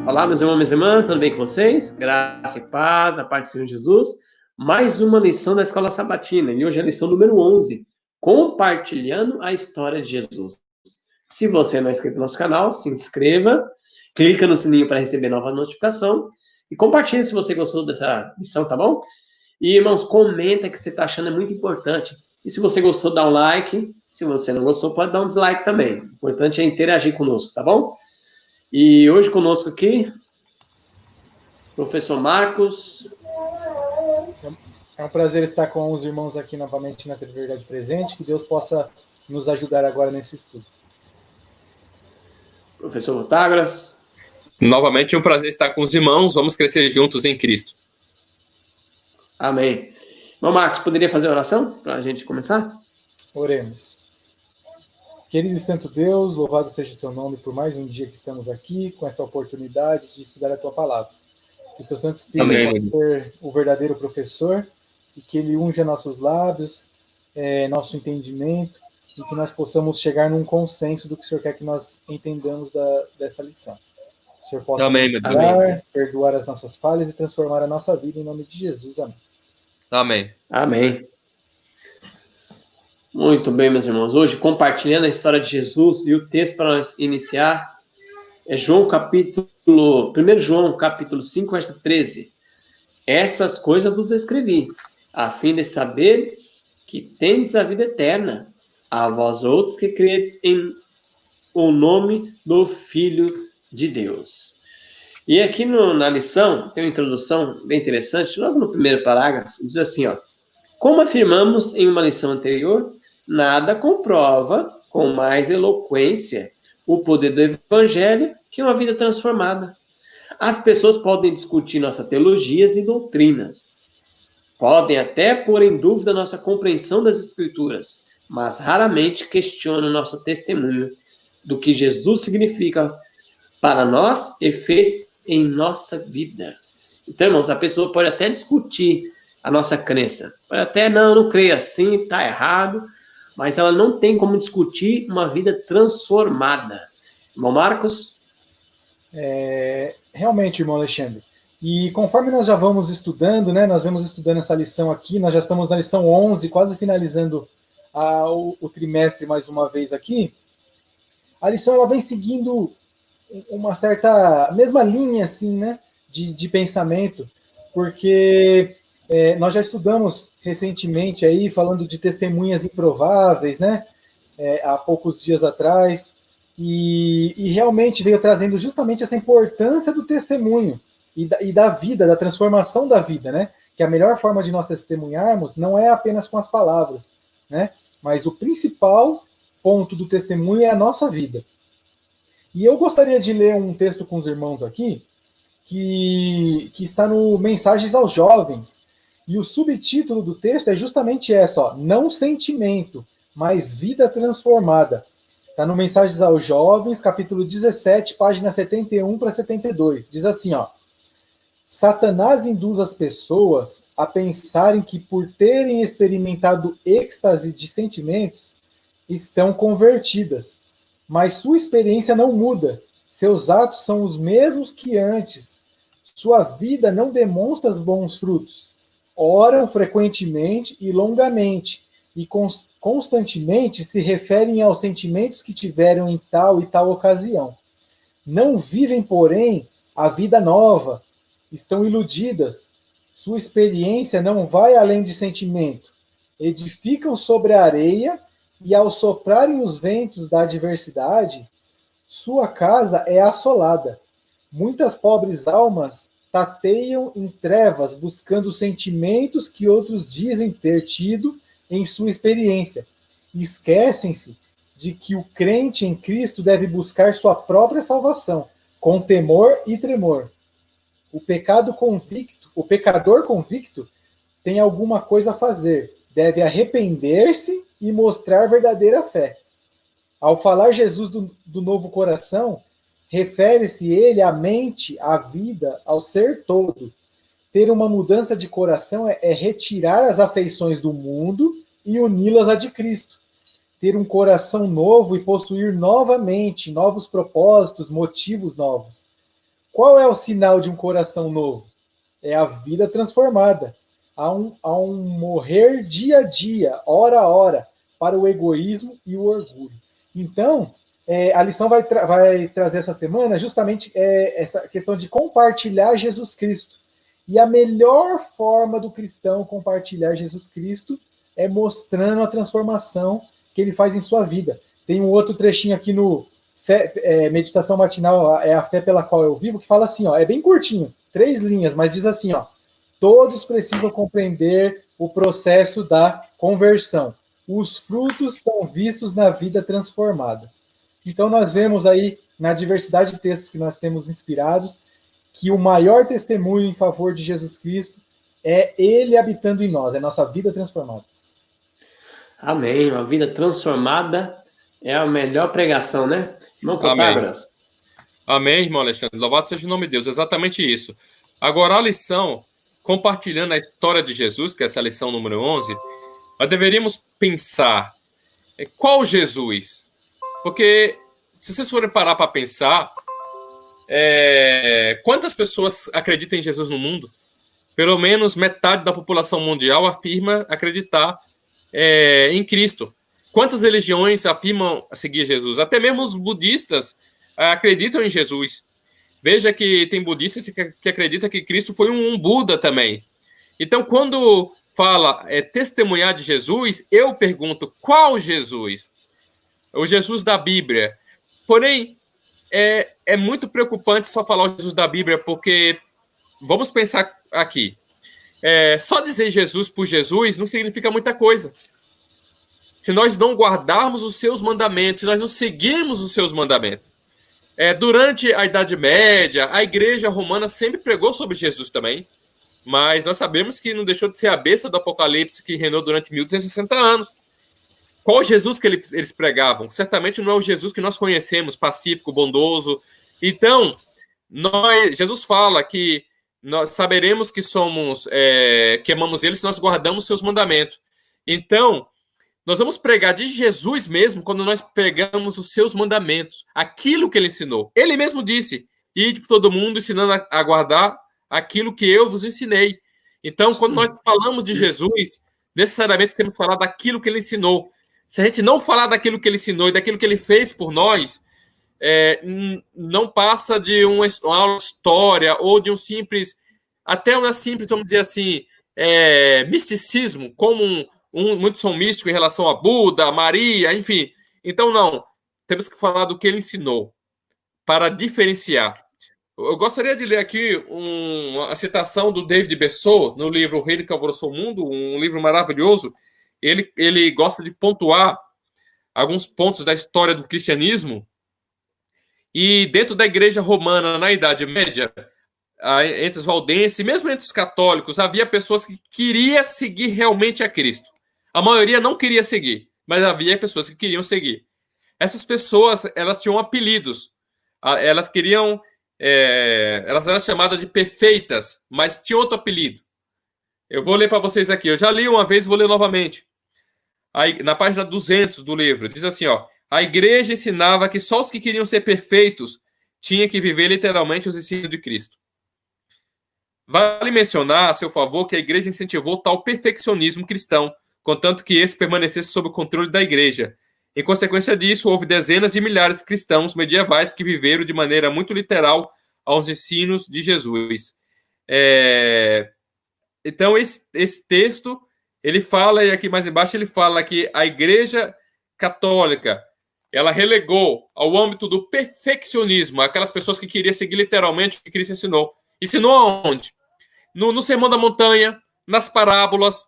Olá, meus irmãos e minhas irmãs, tudo bem com vocês? Graça e paz, a paz do Senhor Jesus. Mais uma lição da Escola Sabatina, e hoje é a lição número 11, compartilhando a história de Jesus. Se você não é inscrito no nosso canal, se inscreva, clica no sininho para receber nova notificação e compartilhe se você gostou dessa lição, tá bom? E, irmãos, comenta o que você está achando, é muito importante. E se você gostou, dá um like. Se você não gostou, pode dar um dislike também. O importante é interagir conosco, tá bom? E hoje conosco aqui, professor Marcos. É um prazer estar com os irmãos aqui novamente na TV Verdade Presente. Que Deus possa nos ajudar agora nesse estudo. Professor Otágoras. Novamente é um prazer estar com os irmãos. Vamos crescer juntos em Cristo. Amém. Irmão Marcos, poderia fazer a oração para a gente começar? Oremos. Querido e santo Deus, louvado seja o seu nome por mais um dia que estamos aqui, com essa oportunidade de estudar a tua palavra. Que o seu Santo Espírito possa ser o verdadeiro professor e que ele unja nossos lábios, nosso entendimento, e que nós possamos chegar num consenso do que o Senhor quer que nós entendamos dessa lição. O Senhor possa nos curar, perdoar as nossas falhas e transformar a nossa vida em nome de Jesus. Amém. Amém. Amém. Muito bem, meus irmãos. Hoje, compartilhando a história de Jesus, e o texto para nós iniciar é 1 João, capítulo 5, verso 13. Essas coisas vos escrevi, a fim de saberes que tendes a vida eterna, a vós outros que credes em o nome do Filho de Deus. E aqui na lição, tem uma introdução bem interessante, logo no primeiro parágrafo, diz assim, ó: como afirmamos em uma lição anterior, nada comprova com mais eloquência o poder do Evangelho que uma vida transformada. As pessoas podem discutir nossas teologias e doutrinas, podem até pôr em dúvida nossa compreensão das Escrituras, mas raramente questionam nosso testemunho do que Jesus significa para nós e fez em nossa vida. Então, irmãos, a pessoa pode até discutir a nossa crença. Pode até, não creio assim, está errado, mas ela não tem como discutir uma vida transformada. Irmão Marcos? Realmente, irmão Alexandre. E conforme nós já vamos estudando, né, nós vamos estudando essa lição aqui, nós já estamos na lição 11, quase finalizando o trimestre mais uma vez aqui. A lição ela vem seguindo uma certa mesma linha assim, né, de pensamento, porque nós já estudamos recentemente aí falando de testemunhas improváveis, né, há poucos dias atrás, e realmente veio trazendo justamente essa importância do testemunho e da vida, da transformação da vida, né, que a melhor forma de nós testemunharmos não é apenas com as palavras, né, mas o principal ponto do testemunho é a nossa vida. E eu gostaria de ler um texto com os irmãos aqui, que está no Mensagens aos Jovens, e o subtítulo do texto é justamente essa, ó: não sentimento, mas vida transformada. Está no Mensagens aos Jovens, capítulo 17, página 71 para 72. Diz assim, ó: Satanás induz as pessoas a pensarem que por terem experimentado êxtase de sentimentos, estão convertidas. Mas sua experiência não muda. Seus atos são os mesmos que antes. Sua vida não demonstra os bons frutos. Oram frequentemente e longamente, e constantemente se referem aos sentimentos que tiveram em tal e tal ocasião. Não vivem, porém, a vida nova. Estão iludidas. Sua experiência não vai além de sentimento. Edificam sobre a areia, e ao soprarem os ventos da adversidade, sua casa é assolada. Muitas pobres almas tateiam em trevas, buscando sentimentos que outros dizem ter tido em sua experiência. Esquecem-se de que o crente em Cristo deve buscar sua própria salvação, com temor e tremor. O pecador convicto tem alguma coisa a fazer, deve arrepender-se e mostrar verdadeira fé. Ao falar Jesus do novo coração, refere-se ele à mente, à vida, ao ser todo. Ter uma mudança de coração é retirar as afeições do mundo e uni-las à de Cristo. Ter um coração novo e possuir novamente novos propósitos, motivos novos. qual é o sinal de um coração novo? É a vida transformada. Há um morrer dia a dia, hora a hora, para o egoísmo e o orgulho. Então, a lição vai trazer essa semana justamente essa questão de compartilhar Jesus Cristo. E a melhor forma do cristão compartilhar Jesus Cristo é mostrando a transformação que ele faz em sua vida. Tem um outro trechinho aqui no Meditação Matinal, é a fé pela qual eu vivo, que fala assim, ó, é bem curtinho, 3 linhas, mas diz assim, ó, todos precisam compreender o processo da conversão. Os frutos são vistos na vida transformada. Então nós vemos aí, na diversidade de textos que nós temos inspirados, que o maior testemunho em favor de Jesus Cristo é ele habitando em nós, é nossa vida transformada. Amém. Uma vida transformada é a melhor pregação, né? Irmão Protágoras. Amém, irmão Alexandre. Louvado seja o nome de Deus. Exatamente isso. Agora, a lição, compartilhando a história de Jesus, que é essa lição número 11, nós deveríamos pensar qual Jesus? Porque, se vocês forem parar para pensar, quantas pessoas acreditam em Jesus no mundo? Pelo menos metade da população mundial afirma acreditar em Cristo. Quantas religiões afirmam seguir Jesus? Até mesmo os budistas acreditam em Jesus. Veja que tem budistas que acreditam que Cristo foi um Buda também. Então, quando fala testemunhar de Jesus, eu pergunto, qual Jesus? O Jesus da Bíblia. Porém, é muito preocupante só falar o Jesus da Bíblia, porque, vamos pensar aqui, só dizer Jesus por Jesus não significa muita coisa. Se nós não guardarmos os seus mandamentos, se nós não seguirmos os seus mandamentos. Durante a Idade Média, a Igreja Romana sempre pregou sobre Jesus também, mas nós sabemos que não deixou de ser a besta do Apocalipse que reinou durante 1260 anos. Qual Jesus que eles pregavam? Certamente não é o Jesus que nós conhecemos, pacífico, bondoso. Então, Jesus fala que nós saberemos que que amamos ele se nós guardamos seus mandamentos. Então, nós vamos pregar de Jesus mesmo quando nós pregamos os seus mandamentos, aquilo que ele ensinou. Ele mesmo disse, ide por todo mundo ensinando a guardar aquilo que eu vos ensinei. Então, quando nós falamos de Jesus, necessariamente temos que falar daquilo que ele ensinou. Se a gente não falar daquilo que ele ensinou e daquilo que ele fez por nós, não passa de uma aula de história ou de até uma simples, vamos dizer assim, misticismo, como muitos são místicos em relação a Buda, Maria, enfim. Então, não. Temos que falar do que ele ensinou para diferenciar. Eu gostaria de ler aqui uma citação do David Bessot, no livro O Reino que Alvoroçou o Mundo, um livro maravilhoso. Ele gosta de pontuar alguns pontos da história do cristianismo. E dentro da Igreja Romana, na Idade Média, entre os valdenses, mesmo entre os católicos, havia pessoas que queriam seguir realmente a Cristo. A maioria não queria seguir, mas havia pessoas que queriam seguir. Essas pessoas, elas tinham apelidos. Elas queriam... elas eram chamadas de perfeitas, mas tinham outro apelido. Eu vou ler para vocês aqui. Eu já li uma vez, vou ler novamente. Aí, na página 200 do livro, diz assim, ó, a igreja ensinava que só os que queriam ser perfeitos tinham que viver literalmente os ensinos de Cristo. Vale mencionar, a seu favor, que a igreja incentivou tal perfeccionismo cristão, contanto que esse permanecesse sob o controle da igreja. Em consequência disso, houve dezenas de milhares de cristãos medievais que viveram de maneira muito literal aos ensinos de Jesus. Então, esse texto, ele fala, e aqui mais embaixo ele fala que a Igreja Católica, ela relegou ao âmbito do perfeccionismo aquelas pessoas que queriam seguir literalmente o que Cristo ensinou. Ensinou aonde? No Sermão da Montanha, nas parábolas.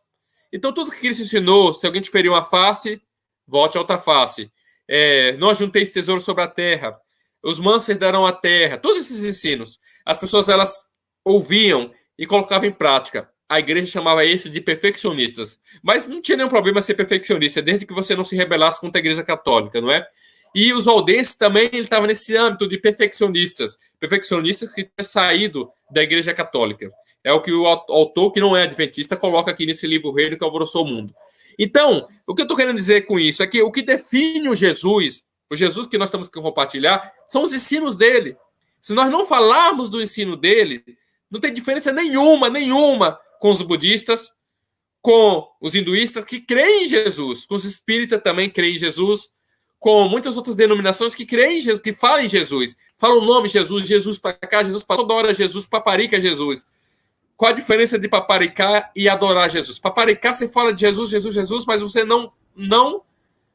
Então, tudo que Cristo ensinou, se alguém te ferir uma face, volte a outra face. Não ajunteis tesouro sobre a terra. Os mansos herdarão a terra. Todos esses ensinos. As pessoas, elas ouviam e colocavam em prática. A igreja chamava esses de perfeccionistas. Mas não tinha nenhum problema ser perfeccionista, desde que você não se rebelasse contra a igreja católica, não é? E os valdenses também estavam nesse âmbito de perfeccionistas. Perfeccionistas que tinham saído da igreja católica. É o que o autor, que não é adventista, coloca aqui nesse livro O Reino que Alvoroçou o Mundo. Então, o que eu estou querendo dizer com isso é que o que define o Jesus que nós temos que compartilhar, são os ensinos dele. Se nós não falarmos do ensino dele, não tem diferença nenhuma com os budistas, com os hinduístas que creem em Jesus, com os espíritas também creem em Jesus, com muitas outras denominações que creem em Jesus, que falam em Jesus, falam o nome Jesus, Jesus para cá, Jesus para toda hora, Jesus, paparica Jesus. Qual a diferença de paparicar e adorar Jesus? Paparicar, você fala de Jesus, Jesus, Jesus, mas você não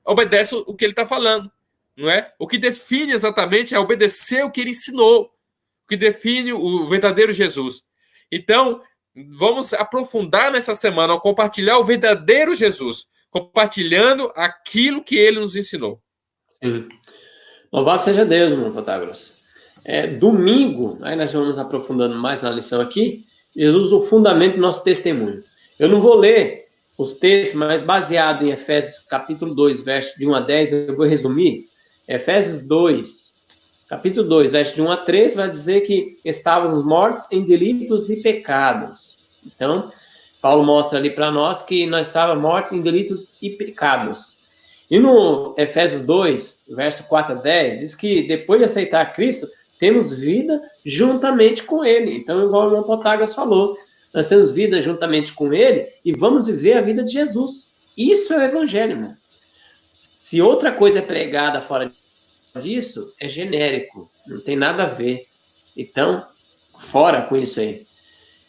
obedece o que ele está falando, não é? O que define exatamente é obedecer o que ele ensinou, o que define o verdadeiro Jesus. Então, vamos aprofundar nessa semana ao compartilhar o verdadeiro Jesus, compartilhando aquilo que ele nos ensinou. Sim. Louvado seja Deus, irmão Protágoras. Domingo, aí nós vamos aprofundando mais na lição aqui, Jesus, o fundamento do nosso testemunho. Eu não vou ler os textos, mas baseado em Efésios capítulo 2, versos de 1 a 10, eu vou resumir. Efésios 2, capítulo 2, versos de 1 a 3, vai dizer que estávamos mortos em delitos e pecados. Então, Paulo mostra ali para nós que nós estávamos mortos em delitos e pecados. E no Efésios 2, verso 4 a 10, diz que depois de aceitar Cristo, temos vida juntamente com Ele. Então, igual o irmão Protágoras falou, nós temos vida juntamente com Ele e vamos viver a vida de Jesus. Isso é o Evangelho, irmão. Se outra coisa é pregada fora disso, é genérico, não tem nada a ver. Então, fora com isso aí.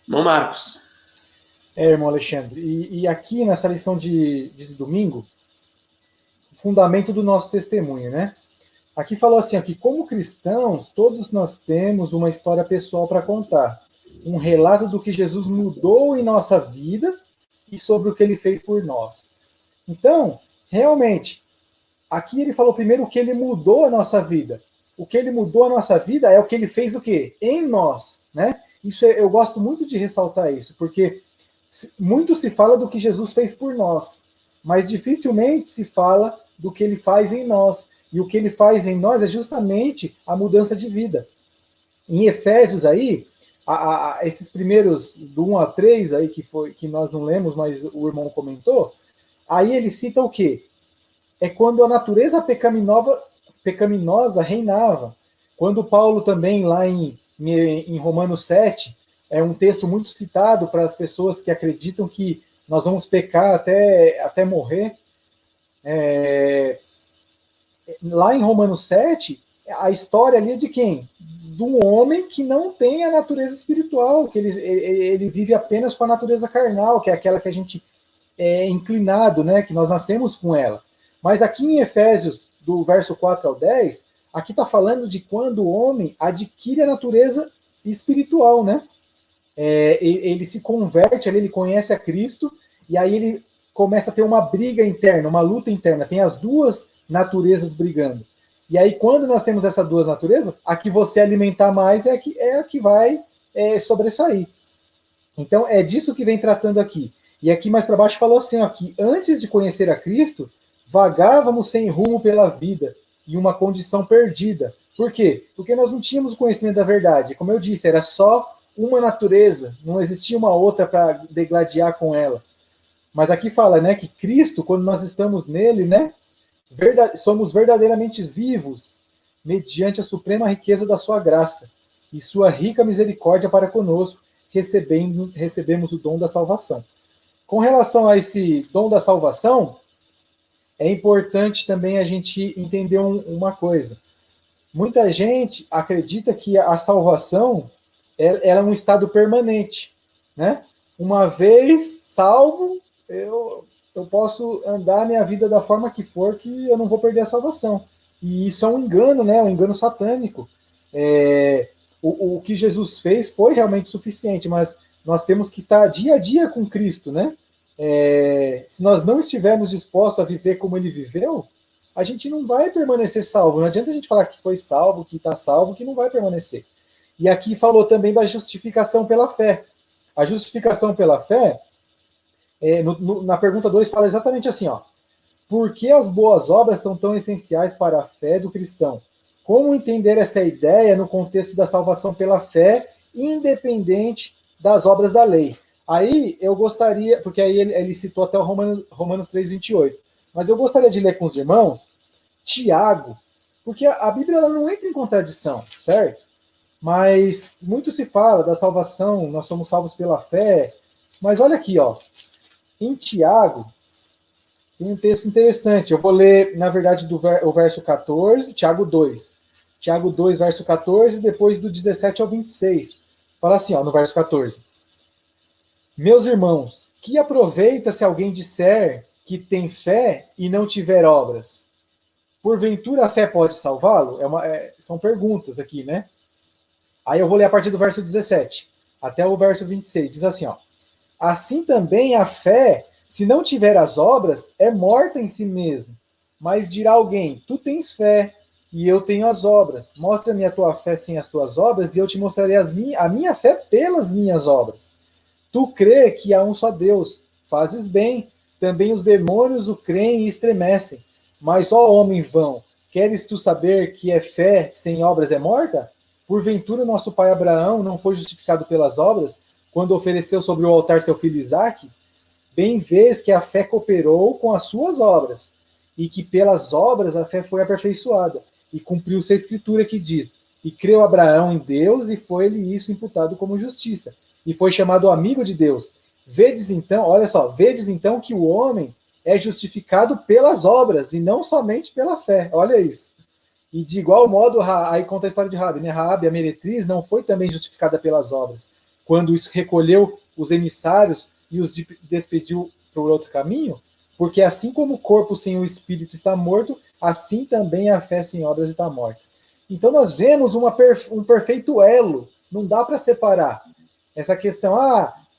Irmão Marcos. Irmão Alexandre, e aqui nessa lição de domingo, o fundamento do nosso testemunho, né? Aqui falou assim, que como cristãos, todos nós temos uma história pessoal para contar. Um relato do que Jesus mudou em nossa vida e sobre o que ele fez por nós. Então, realmente, aqui ele falou primeiro o que ele mudou a nossa vida. O que ele mudou a nossa vida é o que ele fez o quê? Em nós, né? Eu gosto muito de ressaltar isso, porque muito se fala do que Jesus fez por nós, mas dificilmente se fala do que ele faz em nós. E o que ele faz em nós é justamente a mudança de vida. Em Efésios aí, esses primeiros do 1 a 3 aí que nós não lemos, mas o irmão comentou, aí ele cita o quê? É quando a natureza pecaminosa reinava. Quando Paulo também, lá em Romanos 7, é um texto muito citado para as pessoas que acreditam que nós vamos pecar até morrer. Lá em Romanos 7, a história ali é de quem? De um homem que não tem a natureza espiritual, que ele vive apenas com a natureza carnal, que é aquela que a gente é inclinado, né? Que nós nascemos com ela. Mas aqui em Efésios, do verso 4 ao 10, aqui está falando de quando o homem adquire a natureza espiritual, né? Ele se converte, ele conhece a Cristo, e aí ele começa a ter uma briga interna, uma luta interna. Tem as duas naturezas brigando. E aí, quando nós temos essas duas naturezas, a que você alimentar mais é a que vai sobressair. Então, é disso que vem tratando aqui. E aqui mais para baixo falou assim, que antes de conhecer a Cristo, vagávamos sem rumo pela vida, em uma condição perdida. Por quê? Porque nós não tínhamos o conhecimento da verdade. Como eu disse, era só uma natureza, não existia uma outra para degladiar com ela. Mas aqui fala, né, que Cristo, quando nós estamos nele, né, somos verdadeiramente vivos, mediante a suprema riqueza da sua graça e sua rica misericórdia para conosco, recebemos o dom da salvação. Com relação a esse dom da salvação, é importante também a gente entender uma coisa. Muita gente acredita que a salvação é um estado permanente, né? Uma vez salvo, eu posso andar minha vida da forma que for, que eu não vou perder a salvação. E isso é um engano, né? Um engano satânico. O que Jesus fez foi realmente suficiente, mas nós temos que estar dia a dia com Cristo, né? Se nós não estivermos dispostos a viver como ele viveu, a gente não vai permanecer salvo. Não adianta a gente falar que foi salvo, que está salvo, que não vai permanecer. E aqui falou também da justificação pela fé. A justificação pela fé, na pergunta 2, fala exatamente assim, por que as boas obras são tão essenciais para a fé do cristão? Como entender essa ideia no contexto da salvação pela fé, independente das obras da lei? Aí eu gostaria, porque aí ele citou até o Romanos 3:28, mas eu gostaria de ler com os irmãos Tiago, porque a Bíblia ela não entra em contradição, certo? Mas muito se fala da salvação, nós somos salvos pela fé. Mas olha aqui, ó, em Tiago, tem um texto interessante. Eu vou ler, na verdade, o verso 14, Tiago 2. Tiago 2, verso 14, depois do 17 ao 26. Fala assim, ó, no verso 14. Meus irmãos, que aproveita se alguém disser que tem fé e não tiver obras? Porventura a fé pode salvá-lo? São perguntas aqui, né? Aí eu vou ler a partir do verso 17 até o verso 26. Diz assim, ó. Assim também a fé, se não tiver as obras, é morta em si mesmo. Mas dirá alguém, tu tens fé, e eu tenho as obras. Mostra-me a tua fé sem as tuas obras, e eu te mostrarei a minha fé pelas minhas obras. Tu crê que há um só Deus, fazes bem. Também os demônios o creem e estremecem. Mas, ó homem vão, queres tu saber que é fé sem obras é morta? Porventura nosso pai Abraão não foi justificado pelas obras, quando ofereceu sobre o altar seu filho Isaque? Bem vês que a fé cooperou com as suas obras, e que pelas obras a fé foi aperfeiçoada, e cumpriu-se a escritura que diz, e creu Abraão em Deus, e foi-lhe isso imputado como justiça, e foi chamado amigo de Deus. Vedes então, olha só, vedes então que o homem é justificado pelas obras, e não somente pela fé, olha isso. E de igual modo, aí conta a história de Raabe, né? Raabe, a meretriz, não foi também justificada pelas obras, quando isso recolheu os emissários e os despediu por outro caminho, porque assim como o corpo sem o espírito está morto, assim também a fé sem obras está morta. Então nós vemos um perfeito elo, não dá para separar essa questão,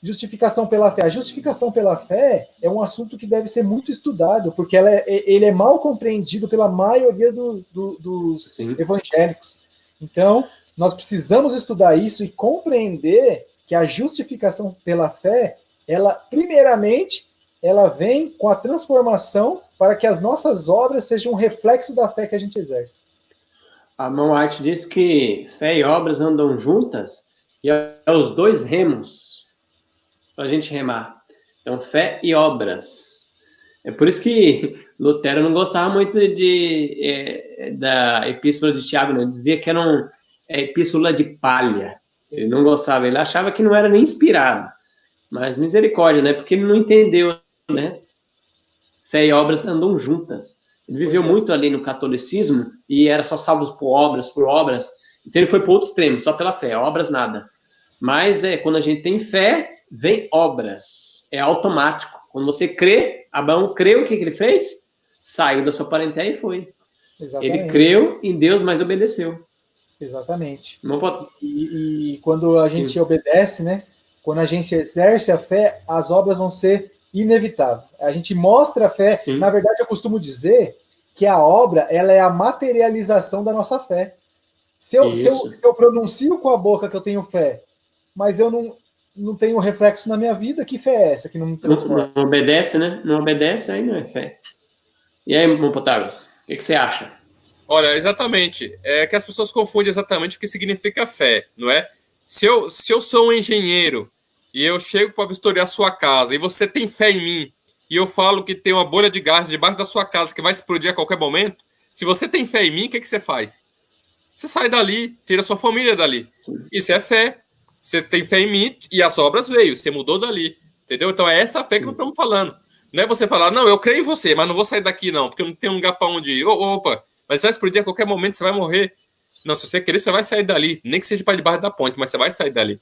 justificação pela fé. A justificação pela fé é um assunto que deve ser muito estudado, porque ele é mal compreendido pela maioria dos evangélicos. Então, nós precisamos estudar isso e compreender que a justificação pela fé, ela, primeiramente, ela vem com a transformação para que as nossas obras sejam um reflexo da fé que a gente exerce. A Mão White diz que fé e obras andam juntas e é os dois remos para a gente remar. Então, fé e obras. É por isso que Lutero não gostava muito da epístola de Tiago, não. Ele dizia que era uma epístola de palha. Ele não gostava, ele achava que não era nem inspirado. Mas misericórdia, né? Porque ele não entendeu, né? Fé e obras andam juntas. Ele viveu muito ali no catolicismo e era só salvo por obras. Então ele foi para outro extremo, só pela fé, obras nada. Mas quando a gente tem fé, vem obras. É automático. Quando você crê, Abraão creu, o que ele fez? Saiu da sua parentela e foi. Exatamente. Ele creu em Deus, mas obedeceu. Exatamente. E quando a gente obedece, né? Quando a gente exerce a fé, as obras vão ser inevitáveis. A gente mostra a fé. Sim. Na verdade, eu costumo dizer que a obra, ela é a materialização da nossa fé. Se eu pronuncio com a boca que eu tenho fé, mas eu não tenho reflexo na minha vida, que fé é essa que não me transforma? Não obedece, né? Não obedece, aí não é fé. E aí, Mopotários, o que você acha? Olha, exatamente. É que as pessoas confundem exatamente o que significa fé, não é? Se eu sou um engenheiro e eu chego para vistoriar a sua casa e você tem fé em mim e eu falo que tem uma bolha de gás debaixo da sua casa que vai explodir a qualquer momento, se você tem fé em mim, o que você faz? Você sai dali, tira a sua família dali. Isso é fé. Você tem fé em mim e as obras veio, você mudou dali. Entendeu? Então é essa fé que nós estamos falando. Não é você falar, não, eu creio em você, mas não vou sair daqui não, porque eu não tenho um lugar para onde ir. Opa, mas vai explodir a qualquer momento, você vai morrer. Não, se você querer, você vai sair dali. Nem que seja para debaixo da ponte, mas você vai sair dali.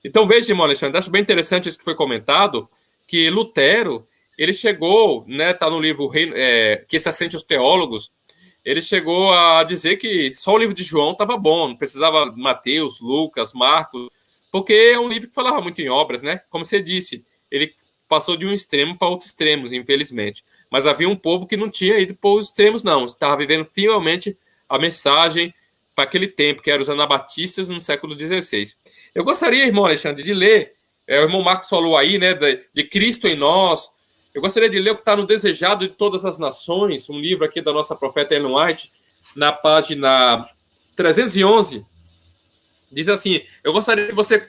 Então veja, irmão Alexandre, acho bem interessante isso que foi comentado, que Lutero, ele chegou, né, tá no livro Que se assente os teólogos, ele chegou a dizer que só o livro de João estava bom, não precisava Mateus, Lucas, Marcos, porque é um livro que falava muito em obras, né? Como você disse, ele passou de um extremo para outros extremos, infelizmente. Mas havia um povo que não tinha ido para os extremos, não. Estava vivendo fielmente a mensagem para aquele tempo, que eram os anabatistas no século XVI. Eu gostaria, irmão Alexandre, de ler, o irmão Marcos falou aí, né, de Cristo em nós. Eu gostaria de ler o que está no Desejado de Todas as Nações, um livro aqui da nossa profeta Ellen White, na página 311. Diz assim, eu gostaria que você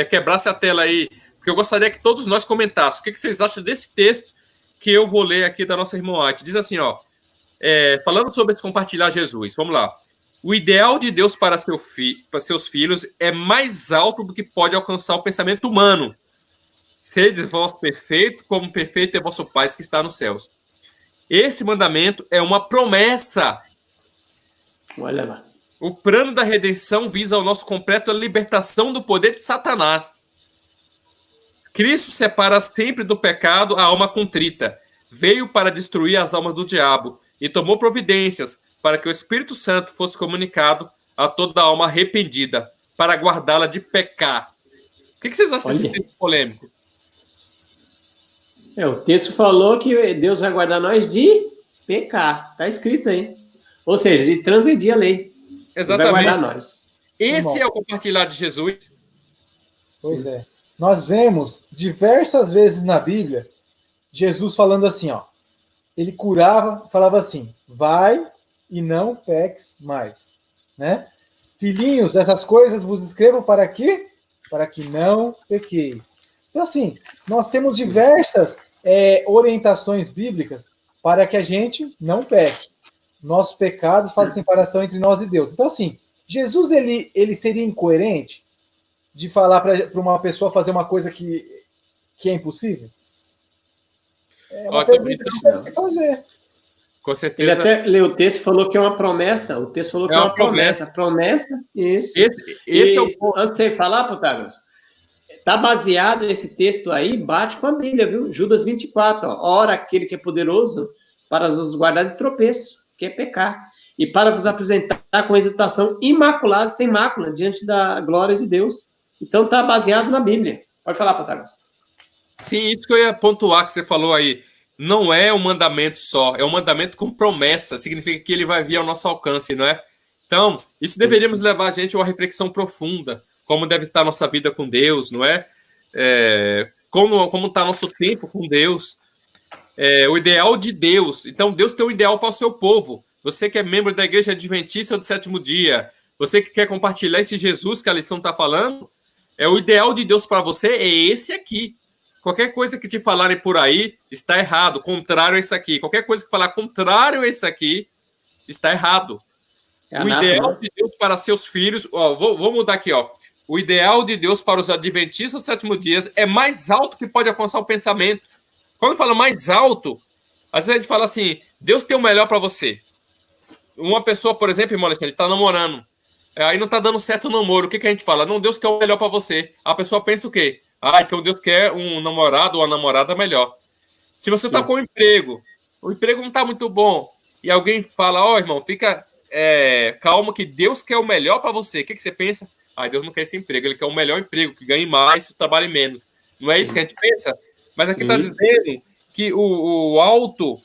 quebrasse a tela aí, porque eu gostaria que todos nós comentássemos o que vocês acham desse texto que eu vou ler aqui da nossa irmã White. Diz assim, falando sobre esse compartilhar Jesus, vamos lá. O ideal de Deus para seus filhos é mais alto do que pode alcançar o pensamento humano. Sede vós perfeito, como perfeito é vosso Pai que está nos céus. Esse mandamento é uma promessa. Olha lá. O plano da redenção visa a nossa completa libertação do poder de Satanás. Cristo separa sempre do pecado a alma contrita. Veio para destruir as almas do diabo e tomou providências para que o Espírito Santo fosse comunicado a toda alma arrependida, para guardá-la de pecar. O que vocês acham desse texto polêmico? O texto falou que Deus vai guardar nós de pecar. Está escrito aí. Ou seja, de transgredir a lei. Exatamente. Vai guardar nós. Esse é o compartilhar de Jesus. Pois é. Nós vemos diversas vezes na Bíblia Jesus falando assim, ó. Ele curava, falava assim, vai e não peques mais, né? Filhinhos, essas coisas vos escrevo para quê? Para que não pequeis. Então, assim, nós temos diversas orientações bíblicas para que a gente não peque. Nossos pecados fazem separação entre nós e Deus. Então, assim, Jesus, ele seria incoerente de falar para uma pessoa fazer uma coisa que é impossível? É uma pergunta que deve se fazer. Com certeza. Ele até leu o texto e falou que é uma promessa. O texto falou que é uma promessa. Promessa, isso. Esse é o ponto. Antes de você falar, Protágoras, está baseado nesse texto aí, bate com a Bíblia, viu? Judas 24, ó. Ora, aquele que é poderoso para nos guardar de tropeço, que é pecar, e para vos apresentar com exultação imaculada, sem mácula, diante da glória de Deus. Então está baseado na Bíblia. Pode falar, Protágoras. Sim, isso que eu ia pontuar que você falou aí. Não é um mandamento só, é um mandamento com promessa. Significa que ele vai vir ao nosso alcance, não é? Então, isso deveríamos levar a gente a uma reflexão profunda. Como deve estar a nossa vida com Deus, não é? Como está nosso tempo com Deus. O ideal de Deus. Então, Deus tem um ideal para o seu povo. Você que é membro da Igreja Adventista do Sétimo Dia, você que quer compartilhar esse Jesus que a lição está falando, o ideal de Deus para você é esse aqui. Qualquer coisa que te falarem por aí está errado, contrário a isso aqui. Qualquer coisa que falar contrário a isso aqui está errado. O ideal de Deus para seus filhos... Ó, vou mudar aqui, ó. O ideal de Deus para os adventistas do sétimo dia é mais alto que pode alcançar o pensamento. Quando fala mais alto, às vezes a gente fala assim, Deus tem o melhor para você. Uma pessoa, por exemplo, irmão Alexandre, está namorando. Aí não está dando certo o namoro. O que a gente fala? Não, Deus quer o melhor para você. A pessoa pensa o quê? Então Deus quer um namorado ou uma namorada melhor. Se você está com um emprego, o emprego não está muito bom, e alguém fala, irmão, fica calmo que Deus quer o melhor para você. O que você pensa? Deus não quer esse emprego, ele quer o melhor emprego, que ganhe mais e trabalhe menos. Não é isso que a gente pensa? Mas aqui está dizendo que o alto,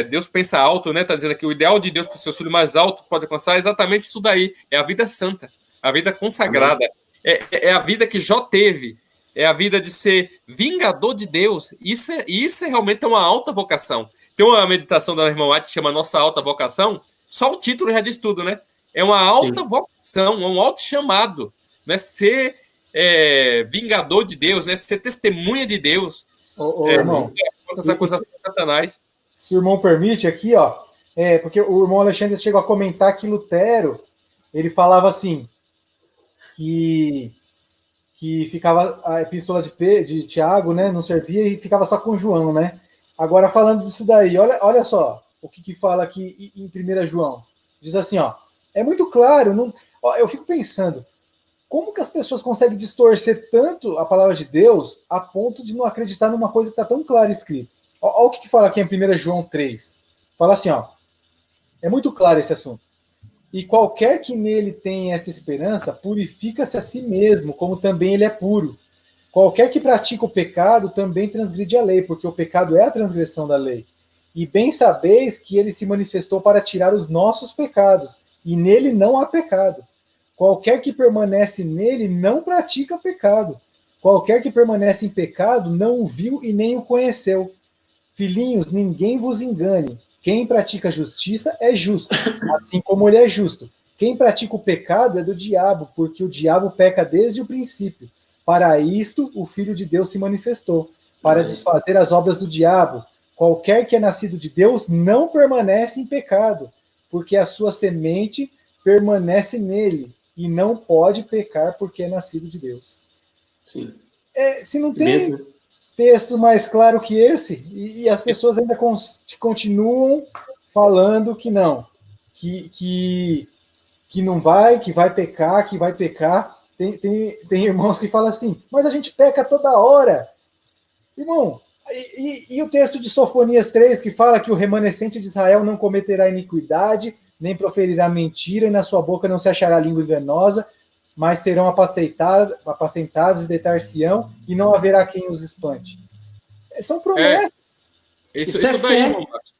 Deus pensa alto, né? Está dizendo que o ideal de Deus para o seu filho mais alto pode alcançar exatamente isso daí. É a vida santa, a vida consagrada. É a vida que Jó teve. É a vida de ser vingador de Deus. Isso é realmente uma alta vocação. Tem uma meditação da irmã White que chama Nossa Alta Vocação. Só o título já diz tudo, né? É uma alta vocação, um alto chamado. Né? Ser vingador de Deus, né? Ser testemunha de Deus. Irmão, essa coisa de Satanás. Se o irmão permite aqui, ó, porque o irmão Alexandre chegou a comentar que Lutero, ele falava assim, que ficava a epístola de Tiago, né, não servia e ficava só com João, né? Agora, falando disso daí, olha só o que fala aqui em 1 João. Diz assim, ó, é muito claro, eu fico pensando, como que as pessoas conseguem distorcer tanto a palavra de Deus a ponto de não acreditar numa coisa que está tão clara escrita? Olha o que fala aqui em 1 João 3. Fala assim, ó, é muito claro esse assunto. E qualquer que nele tenha essa esperança, purifica-se a si mesmo, como também ele é puro. Qualquer que pratica o pecado também transgride a lei, porque o pecado é a transgressão da lei. E bem sabeis que ele se manifestou para tirar os nossos pecados, e nele não há pecado. Qualquer que permanece nele não pratica pecado. Qualquer que permanece em pecado não o viu e nem o conheceu. Filhinhos, ninguém vos engane. Quem pratica justiça é justo, assim como ele é justo. Quem pratica o pecado é do diabo, porque o diabo peca desde o princípio. Para isto, o Filho de Deus se manifestou, para desfazer as obras do diabo. Qualquer que é nascido de Deus não permanece em pecado, porque a sua semente permanece nele e não pode pecar porque é nascido de Deus. Sim. Se não tem texto mais claro que esse, e as pessoas ainda continuam falando que não, que não vai, que vai pecar, que vai pecar. Tem irmãos que falam assim, mas a gente peca toda hora. Irmão, e o texto de Sofonias 3, que fala que o remanescente de Israel não cometerá iniquidade, nem proferirá mentira, e na sua boca não se achará língua enganosa, mas serão apacentados e deitar-se-ão, e não haverá quem os espante. São promessas. Isso daí, irmão Marcos.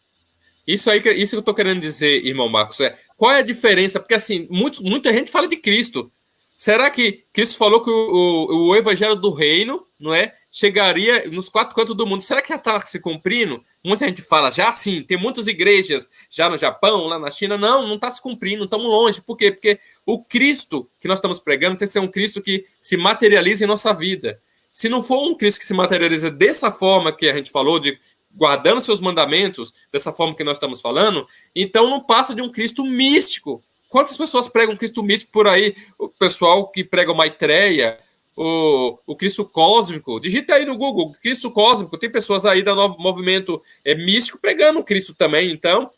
Isso que eu estou querendo dizer, irmão Marcos, qual é a diferença? Porque assim, muita gente fala de Cristo. Será que Cristo falou que o evangelho do reino, não é, chegaria nos 4 cantos do mundo? Será que já está se cumprindo? Muita gente fala, já sim, tem muitas igrejas, já no Japão, lá na China. Não está se cumprindo, estamos longe. Por quê? Porque o Cristo que nós estamos pregando tem que ser um Cristo que se materializa em nossa vida. Se não for um Cristo que se materializa dessa forma que a gente falou, de guardando seus mandamentos, dessa forma que nós estamos falando, então não passa de um Cristo místico. Quantas pessoas pregam Cristo místico por aí? O pessoal que prega o Maitreya, o Cristo cósmico. Digita aí no Google, Cristo cósmico. Tem pessoas aí do novo movimento místico pregando Cristo também. Então,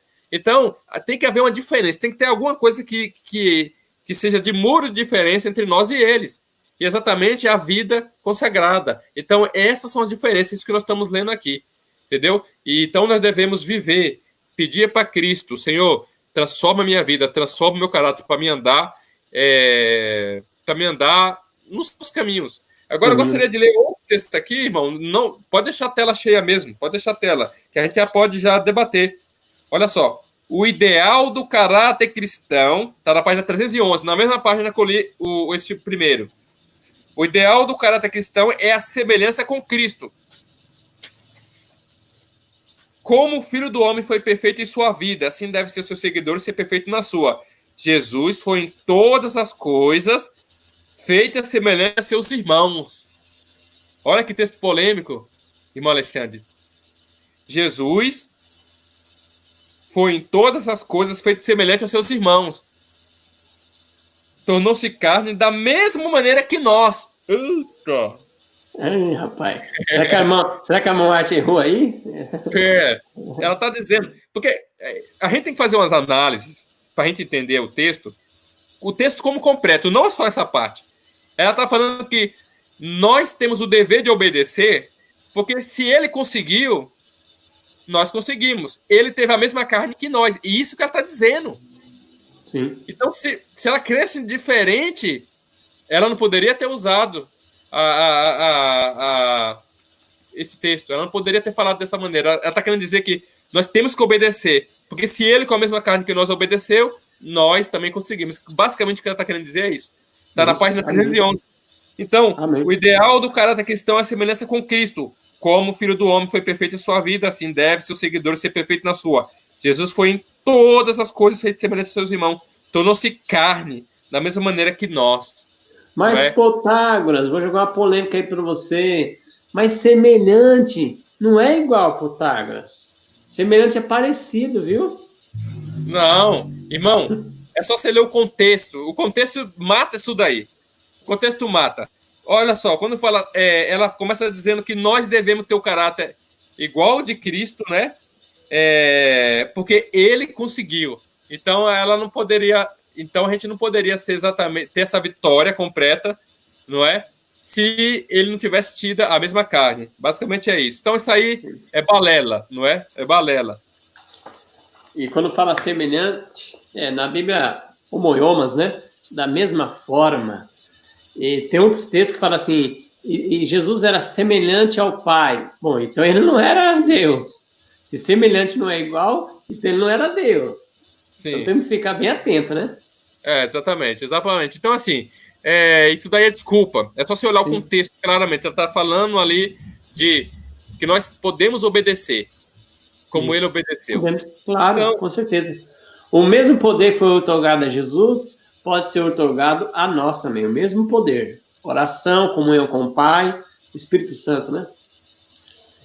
tem que haver uma diferença. Tem que ter alguma coisa que seja de muro de diferença entre nós e eles. E exatamente a vida consagrada. Então, essas são as diferenças, isso que nós estamos lendo aqui. Entendeu? E então nós devemos viver, pedir para Cristo, Senhor, transforma a minha vida, transforma o meu caráter para me andar nos seus caminhos. Agora eu gostaria de ler outro texto aqui, irmão. Não, pode deixar a tela cheia mesmo, pode deixar a tela, que a gente já pode debater. Olha só, o ideal do caráter cristão, está na página 311, na mesma página que eu li esse primeiro. O ideal do caráter cristão é a semelhança com Cristo. Como o Filho do Homem foi perfeito em sua vida, assim deve ser seu seguidor ser perfeito na sua. Jesus foi em todas as coisas feito semelhante a seus irmãos. Olha que texto polêmico, irmão Alexandre. Jesus foi em todas as coisas feito semelhante a seus irmãos. Tornou-se carne da mesma maneira que nós. Eita! Ai, rapaz. Será que a mão arte errou aí? Ela está dizendo. Porque a gente tem que fazer umas análises para a gente entender o texto como completo, não só essa parte. Ela está falando que nós temos o dever de obedecer, porque se ele conseguiu, nós conseguimos. Ele teve a mesma carne que nós. E isso que ela está dizendo. Sim. Então, se ela cresce diferente, ela não poderia ter usado esse texto. Ela não poderia ter falado dessa maneira. Ela está querendo dizer que nós temos que obedecer. Porque se ele com a mesma carne que nós obedeceu, nós também conseguimos. Basicamente o que ela está querendo dizer é isso. Está na página 311. Então, o ideal do caráter cristão é a semelhança com Cristo. Como o Filho do Homem foi perfeito em sua vida, assim deve seu seguidor ser perfeito na sua. Jesus foi em todas as coisas feito semelhante aos seus irmãos. Tornou-se carne, da mesma maneira que nós. Mas, Protágoras, vou jogar uma polêmica aí para você. Mas semelhante não é igual, Protágoras. Semelhante é parecido, viu? Não, irmão, é só você ler o contexto. O contexto mata isso daí. O contexto mata. Olha só, quando fala, ela começa dizendo que nós devemos ter o caráter igual ao de Cristo, né? Porque ele conseguiu. Então ela não poderia. Então a gente não poderia ser exatamente ter essa vitória completa, não é? Se ele não tivesse tido a mesma carne. Basicamente é isso. Então isso aí é balela, não é? É balela. E quando fala semelhante, na Bíblia, homoiomas, né? Da mesma forma. E tem outros textos que falam assim, e Jesus era semelhante ao Pai. Bom, então ele não era Deus. Se semelhante não é igual, então ele não era Deus. Sim. Então temos que ficar bem atento, né? Exatamente. Então, assim, isso daí é desculpa. É só você olhar o contexto claramente. Ela está falando ali de que nós podemos obedecer, como ele obedeceu. Claro, então, com certeza. O mesmo poder que foi otorgado a Jesus pode ser otorgado a nós também. O mesmo poder. Oração, comunhão com o Pai, o Espírito Santo, né?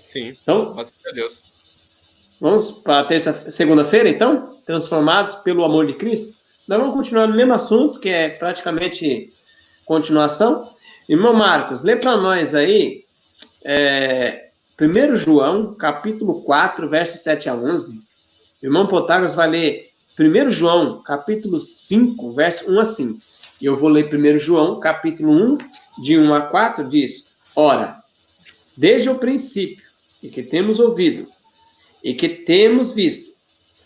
Sim, então, pode ser Deus. Vamos para a segunda-feira, então? Transformados pelo amor de Cristo? Nós vamos continuar no mesmo assunto, que é praticamente continuação. Irmão Marcos, lê para nós aí 1 João, capítulo 4, versos 7 a 11. Irmão Protágoras vai ler 1 João, capítulo 5, verso 1 a 5. E eu vou ler 1 João, capítulo 1, de 1 a 4, diz: Ora, desde o princípio, e que temos ouvido, e que temos visto,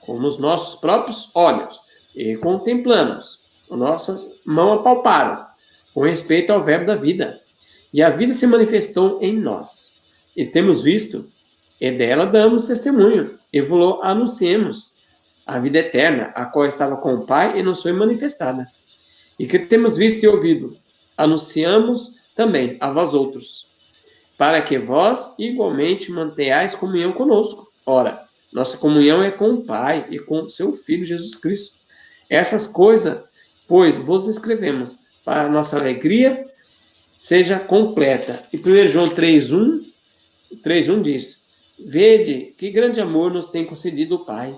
com os nossos próprios olhos, e contemplamos, nossas mãos apalparam, com respeito ao verbo da vida. E a vida se manifestou em nós. E temos visto, e dela damos testemunho, e vos anunciemos a vida eterna, a qual estava com o Pai e nos foi manifestada. E que temos visto e ouvido, anunciamos também a vós outros, para que vós igualmente mantenhais comunhão conosco. Ora, nossa comunhão é com o Pai e com seu Filho Jesus Cristo. Essas coisas, pois, vos escrevemos, para a nossa alegria seja completa. E 1 João 3:1 diz: Vede que grande amor nos tem concedido o Pai,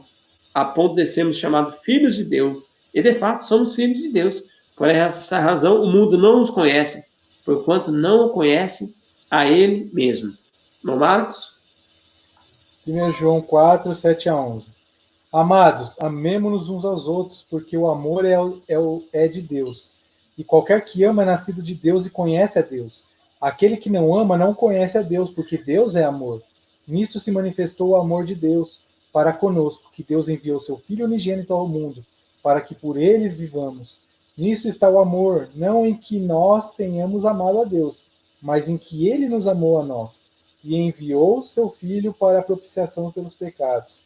a ponto de sermos chamados filhos de Deus. E de fato somos filhos de Deus. Por essa razão o mundo não nos conhece, porquanto não o conhece a Ele mesmo. Irmão Marcos? 1 João 4, 7 a 11. Amados, amemo-nos uns aos outros, porque o amor é de Deus. E qualquer que ama é nascido de Deus e conhece a Deus. Aquele que não ama não conhece a Deus, porque Deus é amor. Nisso se manifestou o amor de Deus para conosco, que Deus enviou seu Filho unigênito ao mundo, para que por ele vivamos. Nisso está o amor, não em que nós tenhamos amado a Deus, mas em que ele nos amou a nós, e enviou seu Filho para a propiciação pelos pecados.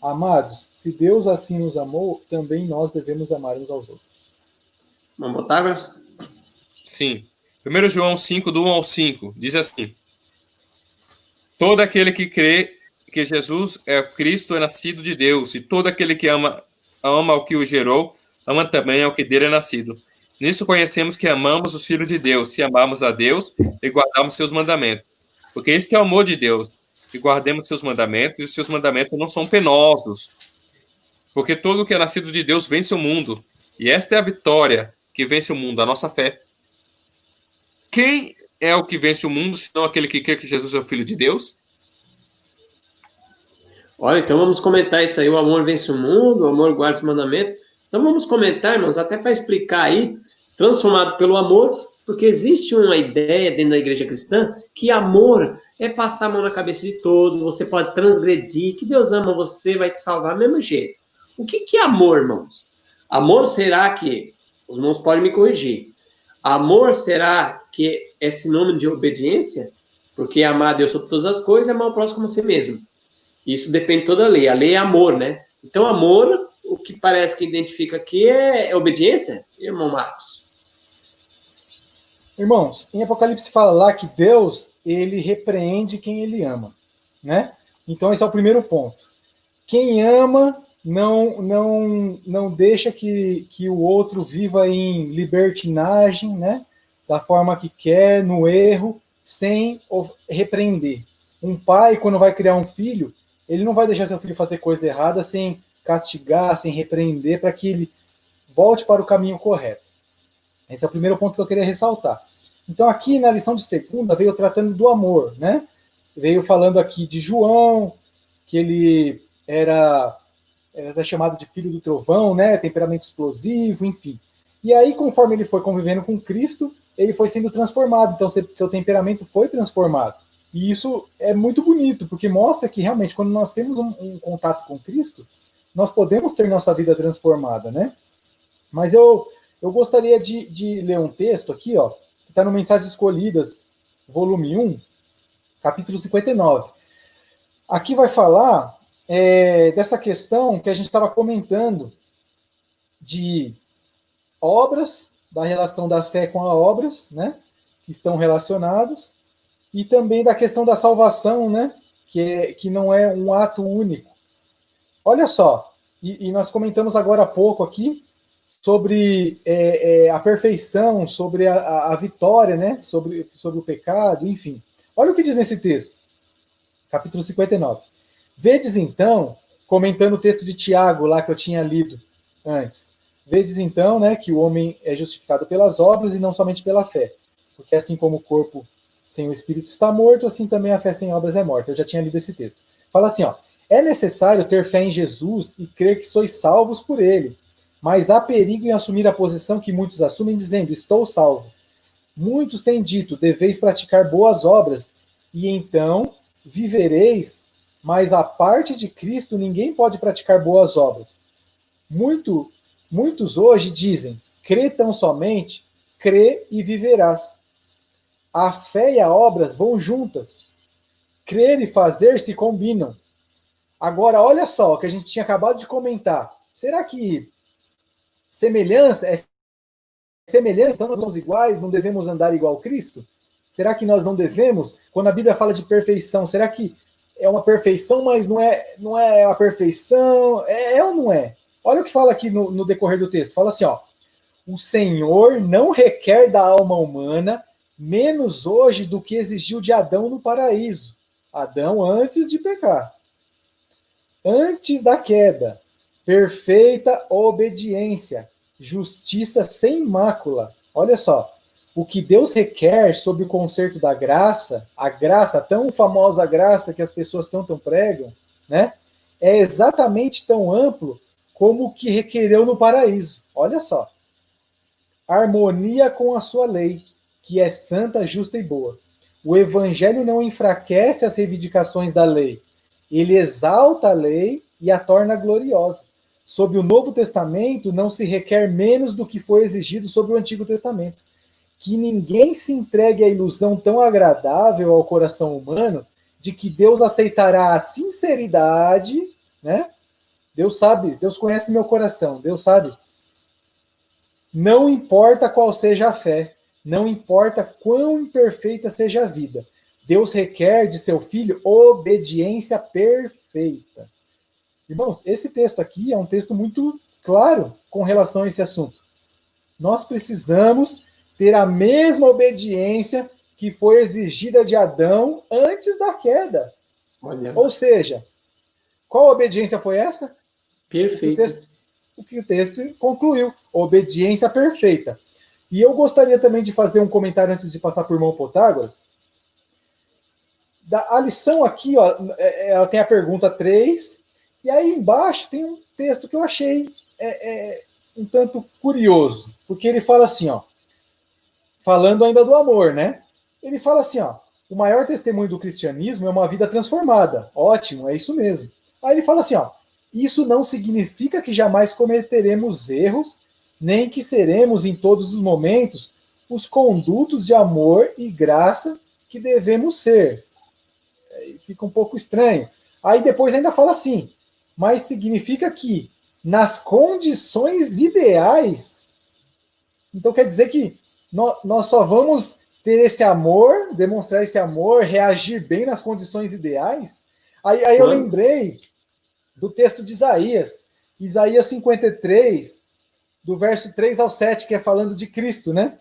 Amados, se Deus assim nos amou, também nós devemos amar uns aos outros. Vamos botar agora? Sim. 1 João 5, do 1 ao 5, diz assim: Todo aquele que crê que Jesus é o Cristo é nascido de Deus, e todo aquele que ama ao que o gerou, ama também ao que dele é nascido. Nisso conhecemos que amamos os filhos de Deus, se amamos a Deus e guardamos seus mandamentos. Porque este é o amor de Deus, que guardemos seus mandamentos, e os seus mandamentos não são penosos. Porque todo o que é nascido de Deus vence o mundo, e esta é a vitória que vence o mundo, a nossa fé. Quem é o que vence o mundo, senão aquele que crê que Jesus é o Filho de Deus? Olha, então vamos comentar isso aí. O amor vence o mundo, o amor guarda os mandamentos. Então vamos comentar, irmãos, até para explicar aí, transformado pelo amor, porque existe uma ideia dentro da igreja cristã que amor é passar a mão na cabeça de todo, você pode transgredir, que Deus ama você, vai te salvar do mesmo jeito. O que é amor, irmãos? Amor será que, os irmãos podem me corrigir, amor será que é sinônimo de obediência? Porque amar a Deus sobre todas as coisas é amar o próximo como a si mesmo. Isso depende de toda a lei. A lei é amor, né? Então, amor, o que parece que identifica aqui é obediência, irmão Marcos. Irmãos, em Apocalipse fala lá que Deus, ele repreende quem ele ama, né? Então, esse é o primeiro ponto. Quem ama não deixa que o outro viva em libertinagem, né? Da forma que quer, no erro, sem repreender. Um pai, quando vai criar um filho, ele não vai deixar seu filho fazer coisa errada sem castigar, sem repreender, para que ele volte para o caminho correto. Esse é o primeiro ponto que eu queria ressaltar. Então, aqui na lição de segunda, veio tratando do amor, né? Veio falando aqui de João, que ele era chamado de filho do trovão, né? Temperamento explosivo, enfim. E aí, conforme ele foi convivendo com Cristo, ele foi sendo transformado. Então, seu temperamento foi transformado. E isso é muito bonito, porque mostra que realmente, quando nós temos um contato com Cristo, nós podemos ter nossa vida transformada, né? Mas eu gostaria de ler um texto aqui, ó, que está no Mensagens Escolhidas, volume 1, capítulo 59. Aqui vai falar dessa questão que a gente estava comentando de obras, da relação da fé com as obras, né, que estão relacionados, e também da questão da salvação, né, que não é um ato único. Olha só, e nós comentamos agora há pouco aqui sobre a perfeição, sobre a vitória, né, sobre o pecado, enfim. Olha o que diz nesse texto, capítulo 59. Vedes então, comentando o texto de Tiago lá que eu tinha lido antes, Vedes então, né, que o homem é justificado pelas obras e não somente pela fé. Porque assim como o corpo sem o espírito está morto, assim também a fé sem obras é morta. Eu já tinha lido esse texto. Fala assim, ó: é necessário ter fé em Jesus e crer que sois salvos por ele. Mas há perigo em assumir a posição que muitos assumem, dizendo: estou salvo. Muitos têm dito: deveis praticar boas obras, e então vivereis. Mas a parte de Cristo ninguém pode praticar boas obras. Muitos hoje dizem: crê tão somente, crê e viverás. A fé e a obras vão juntas. Crer e fazer se combinam. Agora, olha só o que a gente tinha acabado de comentar. Será que semelhança é semelhante? Então nós somos iguais, não devemos andar igual a Cristo? Será que nós não devemos? Quando a Bíblia fala de perfeição, será que é uma perfeição, mas não é a perfeição? É ou não é? Olha o que fala aqui no decorrer do texto. Fala assim, ó: o Senhor não requer da alma humana menos hoje do que exigiu de Adão no paraíso. Adão antes de pecar. Antes da queda. Perfeita obediência. Justiça sem mácula. Olha só. O que Deus requer sob o concerto da graça, a graça, tão famosa graça que as pessoas tanto pregam, né? É exatamente tão amplo como o que requereu no paraíso. Olha só. Harmonia com a sua lei, que é santa, justa e boa. O evangelho não enfraquece as reivindicações da lei. Ele exalta a lei e a torna gloriosa. Sob o Novo Testamento, não se requer menos do que foi exigido sob o Antigo Testamento. Que ninguém se entregue à ilusão tão agradável ao coração humano de que Deus aceitará a sinceridade, né? Deus sabe, Deus conhece meu coração, Deus sabe. Não importa qual seja a fé, não importa quão imperfeita seja a vida, Deus requer de seu filho obediência perfeita. Irmãos, esse texto aqui é um texto muito claro com relação a esse assunto. Nós precisamos ter a mesma obediência que foi exigida de Adão antes da queda. Olha, ou seja, qual obediência foi essa? perfeito. O que o texto concluiu: obediência perfeita. E eu gostaria também de fazer um comentário antes de passar por irmão Protágoras. A lição aqui, ó, ela tem a pergunta 3, e aí embaixo tem um texto que eu achei um tanto curioso, porque ele fala assim, ó, falando ainda do amor, né? Ele fala assim, ó: o maior testemunho do cristianismo é uma vida transformada. Ótimo, é isso mesmo. Aí ele fala assim, ó: isso não significa que jamais cometeremos erros, nem que seremos em todos os momentos os condutos de amor e graça que devemos ser. Fica um pouco estranho. Aí depois ainda fala assim: mas significa que nas condições ideais. Então quer dizer que nós só vamos ter esse amor, demonstrar esse amor, reagir bem nas condições ideais? Aí eu lembrei do texto de Isaías 53, do verso 3 ao 7, que é falando de Cristo, né?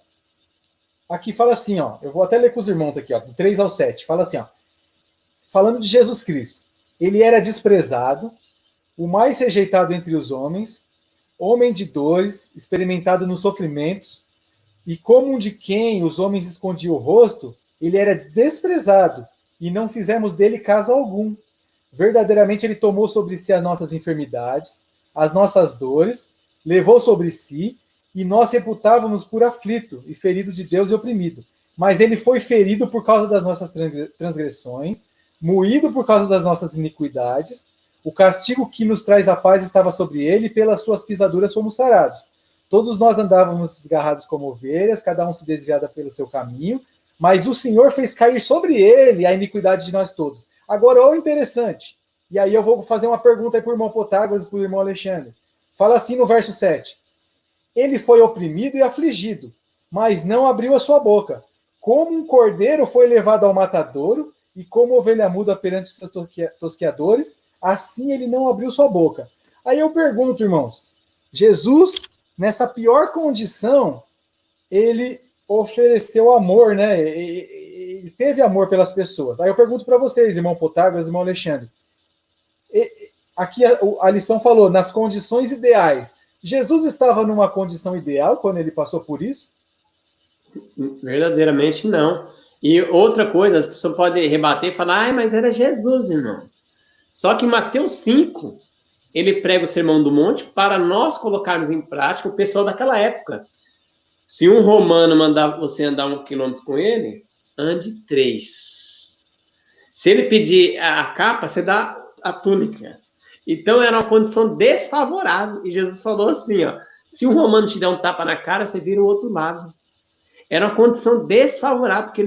Aqui fala assim, ó, eu vou até ler com os irmãos aqui, ó, do 3 ao 7, fala assim, ó, falando de Jesus Cristo: ele era desprezado, o mais rejeitado entre os homens, homem de dores, experimentado nos sofrimentos, e como um de quem os homens escondiam o rosto, ele era desprezado, e não fizemos dele caso algum. Verdadeiramente ele tomou sobre si as nossas enfermidades, as nossas dores, levou sobre si, e nós reputávamos por aflito, e ferido de Deus e oprimido. Mas ele foi ferido por causa das nossas transgressões, moído por causa das nossas iniquidades. O castigo que nos traz a paz estava sobre ele, e pelas suas pisaduras fomos sarados. Todos nós andávamos desgarrados como ovelhas, cada um se desviava pelo seu caminho, mas o Senhor fez cair sobre ele a iniquidade de nós todos. Agora, olha o interessante, e aí eu vou fazer uma pergunta aí para o irmão Protágoras e para o irmão Alexandre. Fala assim no verso 7: ele foi oprimido e afligido, mas não abriu a sua boca. Como um cordeiro foi levado ao matadouro, e como ovelha muda perante os seus tosqueadores, assim ele não abriu sua boca. Aí eu pergunto, irmãos, Jesus, nessa pior condição, ele ofereceu amor, né? Ele teve amor pelas pessoas. Aí eu pergunto para vocês, irmão Protágoras, irmão Alexandre. Aqui a lição falou, nas condições ideais. Jesus estava numa condição ideal quando ele passou por isso? Verdadeiramente não. E outra coisa, as pessoas podem rebater e falar, mas era Jesus, irmãos. Só que em Mateus 5, ele prega o Sermão do Monte para nós colocarmos em prática o pessoal daquela época. Se um romano mandar você andar 1 quilômetro com ele, ande 3. Se ele pedir a capa, você dá a túnica. Então era uma condição desfavorável. E Jesus falou assim, ó, se um romano te der um tapa na cara, você vira o outro lado. Era uma condição desfavorável, porque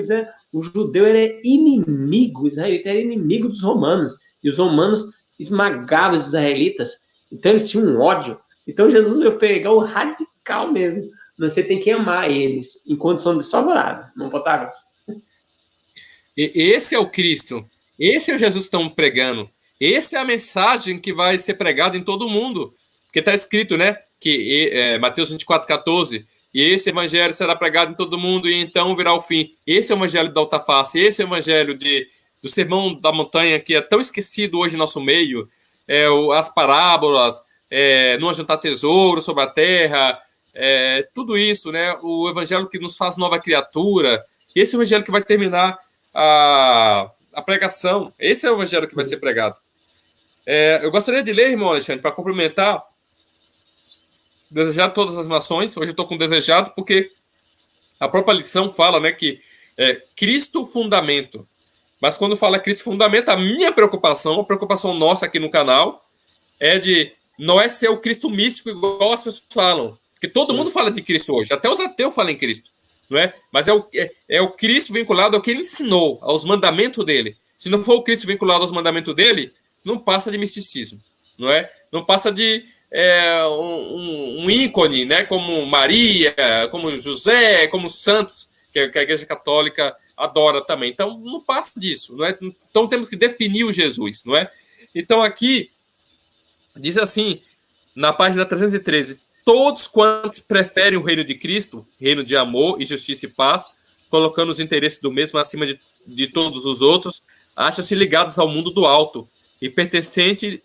o judeu era inimigo, o israelita era inimigo dos romanos. E os romanos esmagavam os israelitas. Então eles tinham um ódio. Então Jesus veio pegar o radical mesmo. Você tem que amar eles em condição desfavorável. Não botar isso. Esse é o Cristo. Esse é o Jesus que estão pregando. Essa é a mensagem que vai ser pregada em todo mundo. Porque está escrito, né? Que Mateus 24:14. E esse evangelho será pregado em todo mundo e então virá o fim. Esse é o evangelho da alta face. Esse é o evangelho do Sermão da Montanha, que é tão esquecido hoje em nosso meio. As parábolas, não ajuntar tesouro sobre a terra, tudo isso, né? O evangelho que nos faz nova criatura. Esse é o evangelho que vai terminar a pregação. Esse é o evangelho que vai ser pregado. Eu gostaria de ler, irmão Alexandre, para complementar. Desejado todas as nações. Hoje eu estou com desejado porque a própria lição fala, né, que Cristo fundamento. Mas quando fala Cristo fundamento, a minha preocupação, a preocupação nossa aqui no canal, não é ser o Cristo místico igual as pessoas falam. Porque todo mundo fala de Cristo hoje. Até os ateus falam em Cristo. Não é? Mas é o Cristo vinculado ao que ele ensinou, aos mandamentos dele. Se não for o Cristo vinculado aos mandamentos dele, não passa de misticismo. Não é? Não passa de um ícone, né, como Maria, como José, como santos, que a Igreja Católica adora também. Então, não passa disso, não é? Então, temos que definir o Jesus, não é? Então, aqui, diz assim, na página 313, todos quantos preferem o reino de Cristo, reino de amor e justiça e paz, colocando os interesses do mesmo acima de todos os outros, acham-se ligados ao mundo do alto e pertence-lhes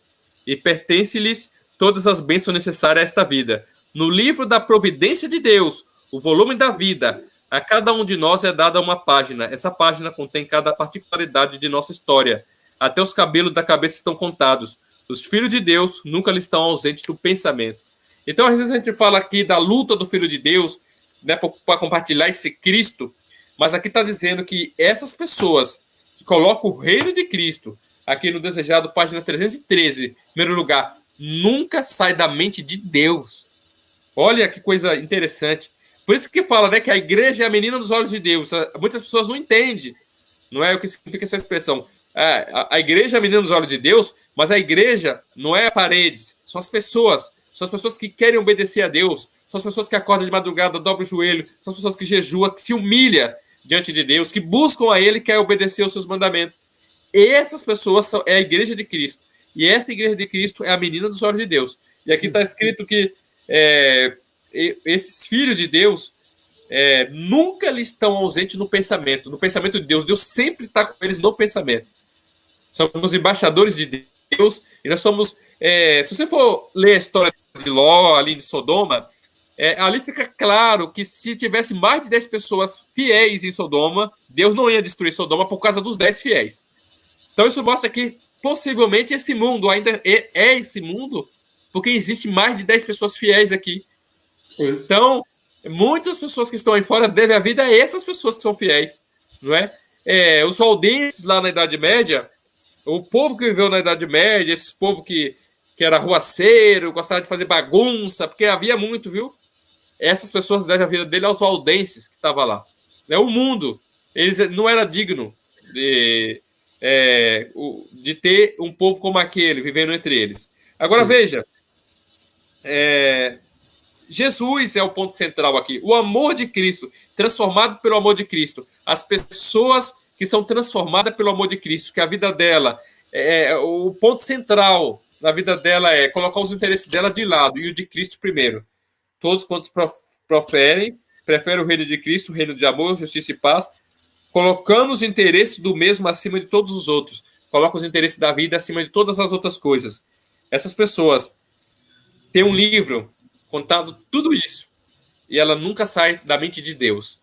todas as bênçãos necessárias a esta vida. No livro da providência de Deus, o volume da vida, a cada um de nós é dada uma página. Essa página contém cada particularidade de nossa história. Até os cabelos da cabeça estão contados. Os filhos de Deus nunca lhes estão ausentes do pensamento. Então, às vezes a gente fala aqui da luta do Filho de Deus, né, para compartilhar esse Cristo, mas aqui está dizendo que essas pessoas que colocam o reino de Cristo, aqui no Desejado, página 313, em primeiro lugar, nunca sai da mente de Deus. Olha que coisa interessante. Por isso que fala, né, que a igreja é a menina dos olhos de Deus. Muitas pessoas não entendem, não é o que significa essa expressão. A igreja é a menina dos olhos de Deus, mas a igreja não é paredes, são as pessoas. São as pessoas que querem obedecer a Deus, são as pessoas que acordam de madrugada, dobram o joelho, são as pessoas que jejuam, que se humilham diante de Deus, que buscam a Ele e querem obedecer aos seus mandamentos. Essas pessoas é a igreja de Cristo. E essa igreja de Cristo é a menina dos olhos de Deus. E aqui está escrito que esses filhos de Deus nunca lhes estão ausentes no pensamento de Deus. Deus sempre está com eles no pensamento. Somos embaixadores de Deus e nós somos... se você for ler a história de Ló, ali de Sodoma, ali fica claro que se tivesse mais de 10 pessoas fiéis em Sodoma, Deus não ia destruir Sodoma por causa dos 10 fiéis. Então isso mostra que possivelmente esse mundo ainda é esse mundo porque existe mais de 10 pessoas fiéis aqui. Sim. Então, muitas pessoas que estão aí fora devem a vida a essas pessoas que são fiéis, não é? Os valdenses lá na Idade Média, o povo que viveu na Idade Média, esse povo que era arruaceiro, gostava de fazer bagunça, porque havia muito, viu? Essas pessoas devem a vida dele aos valdenses que estavam lá. O mundo, eles não era digno de ter um povo como aquele vivendo entre eles. Agora, veja, Jesus é o ponto central aqui. O amor de Cristo, transformado pelo amor de Cristo. As pessoas que são transformadas pelo amor de Cristo, que a vida dela, o ponto central na vida dela é colocar os interesses dela de lado e o de Cristo primeiro. Todos quantos preferem o reino de Cristo, o reino de amor, justiça e paz, colocando os interesses do mesmo acima de todos os outros. Coloca os interesses da vida acima de todas as outras coisas. Essas pessoas têm um livro contado tudo isso. E ela nunca sai da mente de Deus.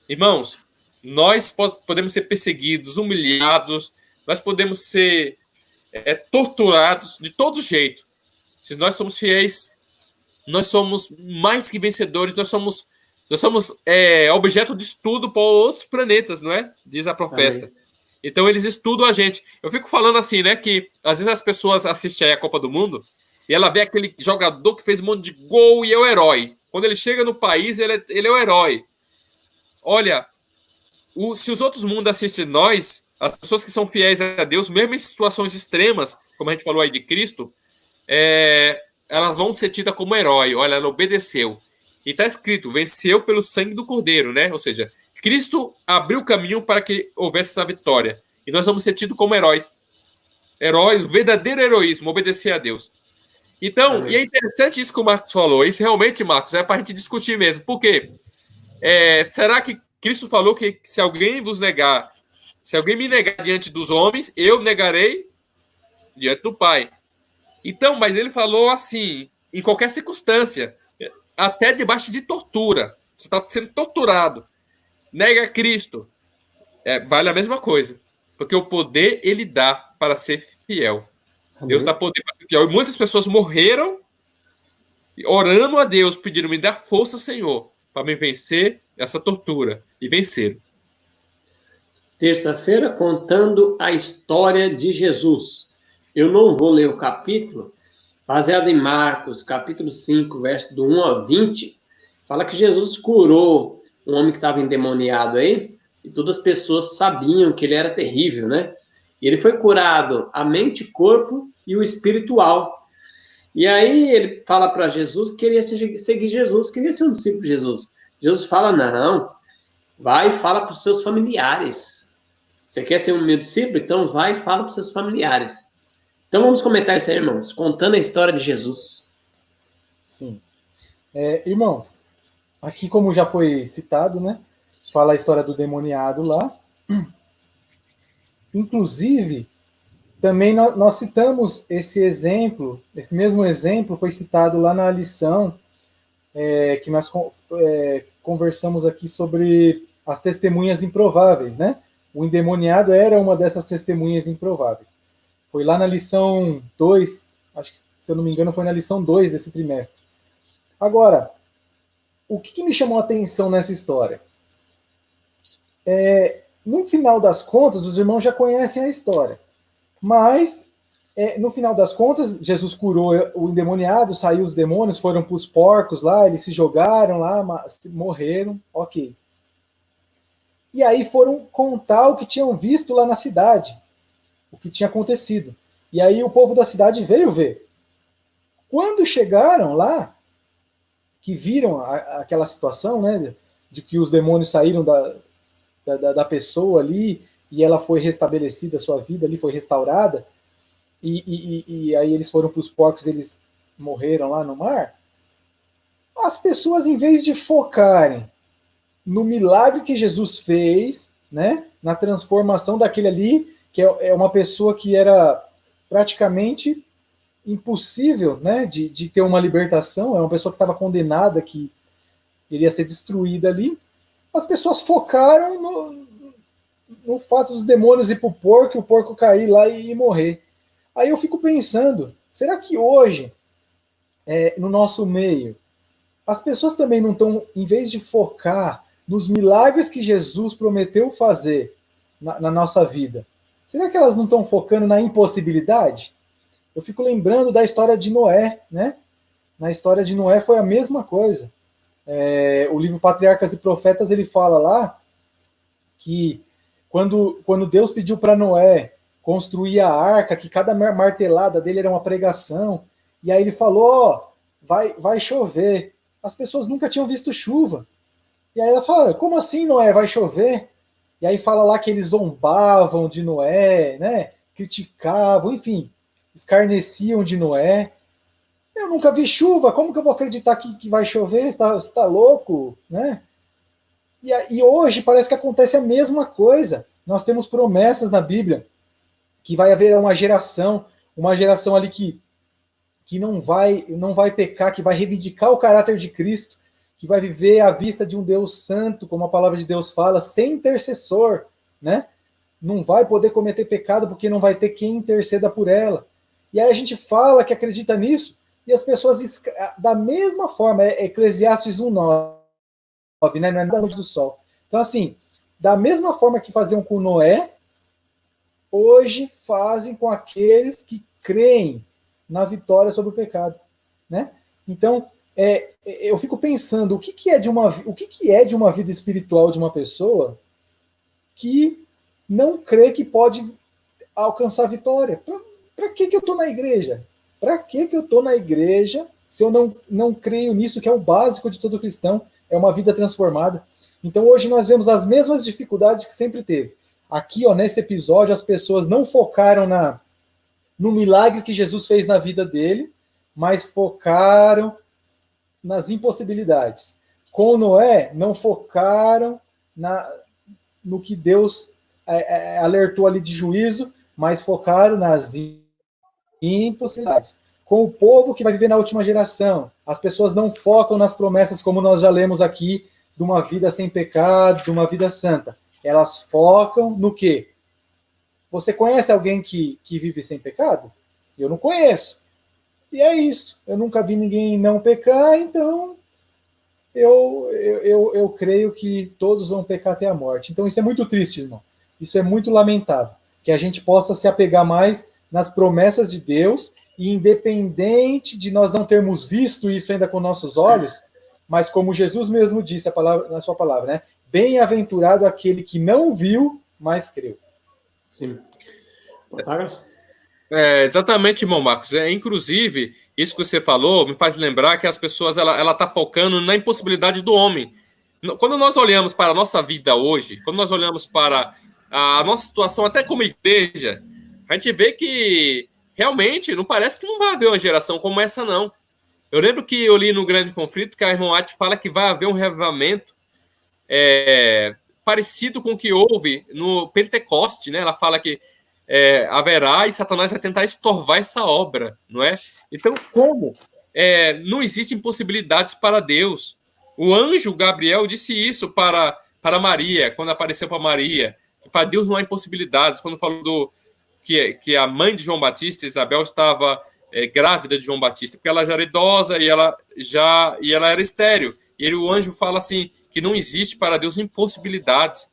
Irmãos, nós podemos ser perseguidos, humilhados, nós podemos ser torturados de todo jeito. Se nós somos fiéis, nós somos mais que vencedores, nós somos objeto de estudo para outros planetas, não é? Diz a profeta. Amém. Então eles estudam a gente. Eu fico falando assim, né, que às vezes as pessoas assistem aí a Copa do Mundo e ela vê aquele jogador que fez um monte de gol e é o herói. Quando ele chega no país, ele é o herói. Olha, se os outros mundos assistem nós, as pessoas que são fiéis a Deus, mesmo em situações extremas, como a gente falou aí de Cristo, elas vão ser tidas como herói. Olha, ela obedeceu. E está escrito, venceu pelo sangue do Cordeiro, né? Ou seja, Cristo abriu o caminho para que houvesse essa vitória. E nós vamos ser tidos como heróis. Heróis, verdadeiro heroísmo, obedecer a Deus. Então, amém. E é interessante isso que o Marcos falou. Isso realmente, Marcos, é para a gente discutir mesmo. Por quê? Será que Cristo falou que se alguém vos negar, se alguém me negar diante dos homens, eu negarei diante do Pai. Então, mas ele falou assim, em qualquer circunstância, até debaixo de tortura. Você está sendo torturado. Nega Cristo. Vale a mesma coisa. Porque o poder ele dá para ser fiel. Amém. Deus dá poder para ser fiel. E muitas pessoas morreram orando a Deus, pedindo, me dá força, Senhor, para me vencer essa tortura. E venceram. Terça-feira, contando a história de Jesus. Eu não vou ler o capítulo, baseado em Marcos, capítulo 5, verso do 1 a 20, fala que Jesus curou um homem que estava endemoniado aí, e todas as pessoas sabiam que ele era terrível, né? E ele foi curado a mente, corpo e o espiritual. E aí ele fala para Jesus que queria seguir Jesus, queria ser um discípulo de Jesus. Jesus fala, não, vai e fala para os seus familiares. Você quer ser um meu discípulo? Então vai e fala para os seus familiares. Então vamos comentar isso aí, irmãos, contando a história de Jesus. Sim. Irmão, aqui como já foi citado, né? Fala a história do demoniado lá. Inclusive, também nós citamos esse exemplo, esse mesmo exemplo foi citado lá na lição que nós conversamos aqui sobre as testemunhas improváveis, né? O endemoniado era uma dessas testemunhas improváveis. Foi lá na lição 2, acho que, se eu não me engano, foi na lição 2 desse trimestre. Agora, o que me chamou a atenção nessa história? No final das contas, os irmãos já conhecem a história. Mas, no final das contas, Jesus curou o endemoniado, saiu os demônios, foram para os porcos lá, eles se jogaram lá, morreram, ok. E aí foram contar o que tinham visto lá na cidade, o que tinha acontecido. E aí o povo da cidade veio ver. Quando chegaram lá, que viram aquela situação, né, de que os demônios saíram da pessoa ali, e ela foi restabelecida, a sua vida ali foi restaurada, e aí eles foram para os porcos, eles morreram lá no mar, as pessoas, em vez de focarem no milagre que Jesus fez, né, na transformação daquele ali, que é uma pessoa que era praticamente impossível, né, de ter uma libertação, é uma pessoa que estava condenada, que iria ser destruída ali, as pessoas focaram no fato dos demônios ir para o porco, e o porco cair lá e morrer. Aí eu fico pensando, será que hoje, no nosso meio, as pessoas também não estão, em vez de focar nos milagres que Jesus prometeu fazer na nossa vida, será que elas não estão focando na impossibilidade? Eu fico lembrando da história de Noé, né? Na história de Noé foi a mesma coisa. O livro Patriarcas e Profetas, ele fala lá que quando Deus pediu para Noé construir a arca, que cada martelada dele era uma pregação, e aí ele falou, vai chover. As pessoas nunca tinham visto chuva. E aí elas falaram, como assim, Noé, vai chover? E aí fala lá que eles zombavam de Noé, né? Criticavam, enfim, escarneciam de Noé. Eu nunca vi chuva, como que eu vou acreditar que vai chover? Você tá louco, né? E hoje parece que acontece a mesma coisa. Nós temos promessas na Bíblia que vai haver uma geração ali que que não vai pecar, que vai reivindicar o caráter de Cristo, que vai viver à vista de um Deus santo, como a palavra de Deus fala, sem intercessor, né? Não vai poder cometer pecado porque não vai ter quem interceda por ela. E aí a gente fala que acredita nisso, e as pessoas, da mesma forma, Eclesiastes 1:9, né? Não é da luz do sol. Então, assim, da mesma forma que faziam com Noé, hoje fazem com aqueles que creem na vitória sobre o pecado, né? Então, eu fico pensando, o que é de uma vida espiritual de uma pessoa que não crê que pode alcançar a vitória? Para que eu estou na igreja? Para que eu estou na igreja se eu não creio nisso, que é o básico de todo cristão, é uma vida transformada? Então, hoje nós vemos as mesmas dificuldades que sempre teve. Aqui, ó, nesse episódio, as pessoas não focaram no milagre que Jesus fez na vida dele, mas focaram nas impossibilidades. Com Noé, não focaram no que Deus alertou ali de juízo, mas focaram nas impossibilidades. Com o povo que vai viver na última geração, as pessoas não focam nas promessas, como nós já lemos aqui, de uma vida sem pecado, de uma vida santa. Elas focam no quê? Você conhece alguém que vive sem pecado? Eu não conheço. E é isso. Eu nunca vi ninguém não pecar, então eu creio que todos vão pecar até a morte. Então isso é muito triste, irmão. Isso é muito lamentável. Que a gente possa se apegar mais nas promessas de Deus, e independente de nós não termos visto isso ainda com nossos olhos, mas como Jesus mesmo disse na sua palavra, né? Bem-aventurado aquele que não viu, mas creu. Sim. Exatamente, irmão Marcos. Inclusive, isso que você falou me faz lembrar que as pessoas ela tá focando na impossibilidade do homem. Quando nós olhamos para a nossa vida hoje, quando nós olhamos para a nossa situação até como igreja, a gente vê que realmente não parece que não vai haver uma geração como essa, não. Eu lembro que eu li no Grande Conflito que a irmã Ati fala que vai haver um revivamento parecido com o que houve no Pentecoste, né? Ela fala que haverá e Satanás vai tentar estorvar essa obra, não é? Então, como não existem possibilidades para Deus? O anjo Gabriel disse isso para Maria, quando apareceu para Maria. Para Deus não há impossibilidades. Quando falou que a mãe de João Batista, Isabel, estava grávida de João Batista, porque ela já era idosa e ela era estéril. E o anjo fala assim, que não existe para Deus impossibilidades.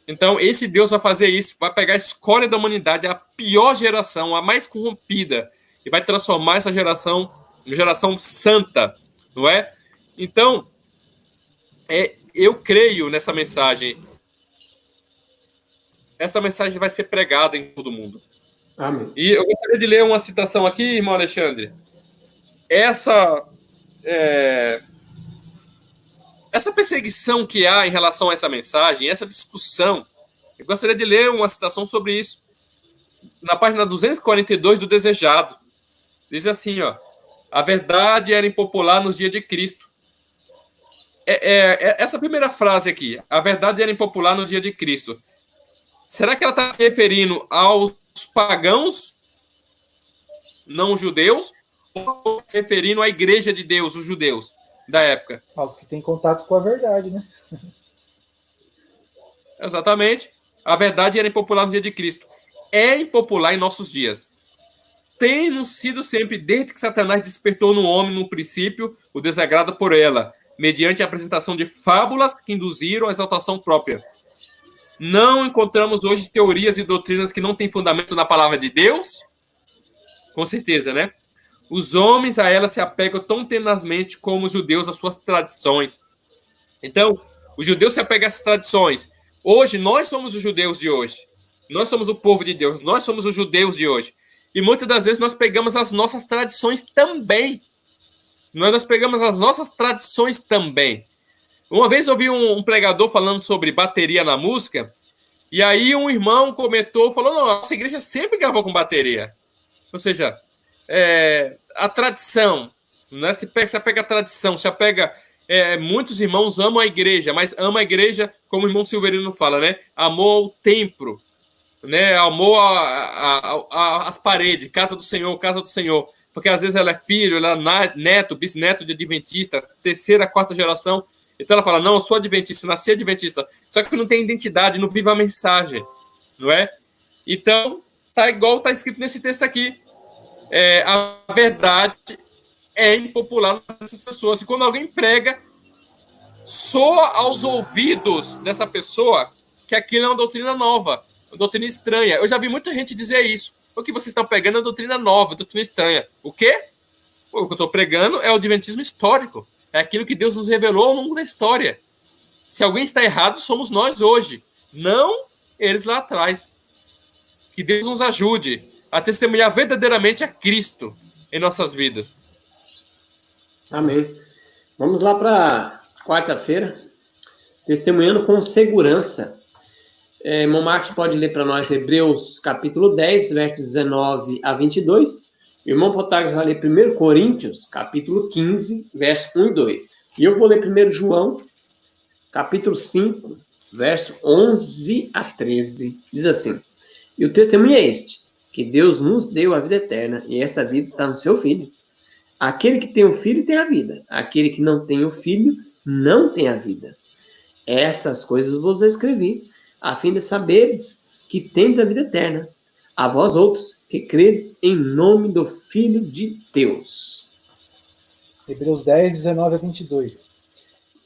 Então, esse Deus vai fazer isso, vai pegar a escória da humanidade, a pior geração, a mais corrompida, e vai transformar essa geração em geração santa, não é? Então, eu creio nessa mensagem. Essa mensagem vai ser pregada em todo mundo. Amém. E eu gostaria de ler uma citação aqui, irmão Alexandre. Essa perseguição que há em relação a essa mensagem, essa discussão, eu gostaria de ler uma citação sobre isso. Na página 242 do Desejado. Diz assim, ó: a verdade era impopular nos dias de Cristo. Essa primeira frase aqui, a verdade era impopular no dia de Cristo. Será que ela está se referindo aos pagãos não judeus ou se referindo à igreja de Deus, os judeus da época? Aos que têm contato com a verdade, né? Exatamente. A verdade era impopular no dia de Cristo. É impopular em nossos dias. Tem sido sempre, desde que Satanás despertou no homem, no princípio, o desagrado por ela, mediante a apresentação de fábulas que induziram a exaltação própria. Não encontramos hoje teorias e doutrinas que não têm fundamento na palavra de Deus? Com certeza, né? Os homens a ela se apegam tão tenazmente como os judeus às suas tradições. Então, os judeus se apegam a essas tradições. Hoje, nós somos os judeus de hoje. Nós somos o povo de Deus. Nós somos os judeus de hoje. E muitas das vezes nós pegamos as nossas tradições também. Nós pegamos as nossas tradições também. Uma vez eu ouvi um pregador falando sobre bateria na música, e aí um irmão comentou, falou, não, a nossa igreja sempre gravou com bateria. Ou seja, a tradição, né? Se apega a tradição, se apega... muitos irmãos amam a igreja, mas amam a igreja, como o irmão Silverino fala, né? Amor ao templo, né? Amor às paredes, casa do Senhor, porque às vezes ela é filho, ela é neto, bisneto de adventista, terceira, quarta geração. Então ela fala, não, eu sou adventista, nasci adventista. Só que não tem identidade, não vive a mensagem, não é? Então, tá igual está escrito nesse texto aqui. A verdade é impopular nessas pessoas. E quando alguém prega, soa aos ouvidos dessa pessoa que aquilo é uma doutrina nova, uma doutrina estranha. Eu já vi muita gente dizer isso. O que vocês estão pregando é doutrina nova, doutrina estranha. O quê? O que eu estou pregando é o adventismo histórico. É aquilo que Deus nos revelou ao longo da história. Se alguém está errado, somos nós hoje, não eles lá atrás. Que Deus nos ajude a testemunhar verdadeiramente a Cristo em nossas vidas. Amém. Vamos lá para quarta-feira. Testemunhando com segurança. Irmão Marcos pode ler para nós Hebreus capítulo 10, versos 19 a 22. O irmão Potágio vai ler 1 Coríntios, capítulo 15, versos 1 e 2. E eu vou ler 1 João, capítulo 5, verso 11 a 13. Diz assim: E o testemunho é este, que Deus nos deu a vida eterna, e essa vida está no seu Filho. Aquele que tem o Filho tem a vida. Aquele que não tem o Filho não tem a vida. Essas coisas vos escrevi, a fim de saberes que tendes a vida eterna. A vós outros que credes em nome do Filho de Deus. Hebreus 10, 19 a 22.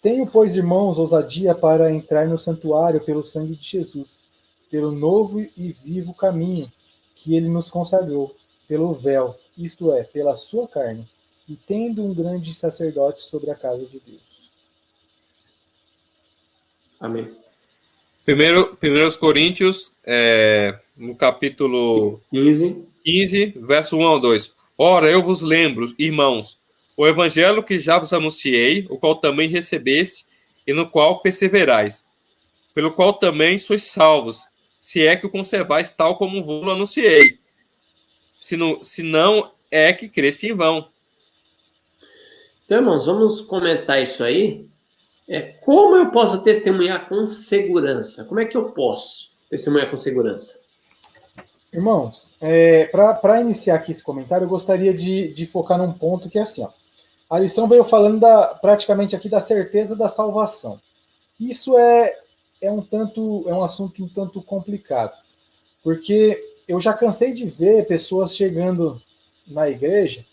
Tenho, pois, irmãos, ousadia para entrar no santuário pelo sangue de Jesus, pelo novo e vivo caminho que ele nos consagrou, pelo véu, isto é, pela sua carne, e tendo um grande sacerdote sobre a casa de Deus. Amém. 1 Coríntios, no capítulo 15, verso 1 ao 2. Ora, eu vos lembro, irmãos, o evangelho que já vos anunciei, o qual também recebeste, e no qual perseverais, pelo qual também sois salvos, se é que o conservais tal como vos anunciei. Se não é que cresce em vão. Então, irmãos, vamos comentar isso aí. Como eu posso testemunhar com segurança? Como é que eu posso testemunhar com segurança? Irmãos, para iniciar aqui esse comentário, eu gostaria de focar num ponto que é assim, ó. A lição veio falando praticamente aqui da certeza da salvação. Isso é um assunto um tanto complicado, porque eu já cansei de ver pessoas chegando na igreja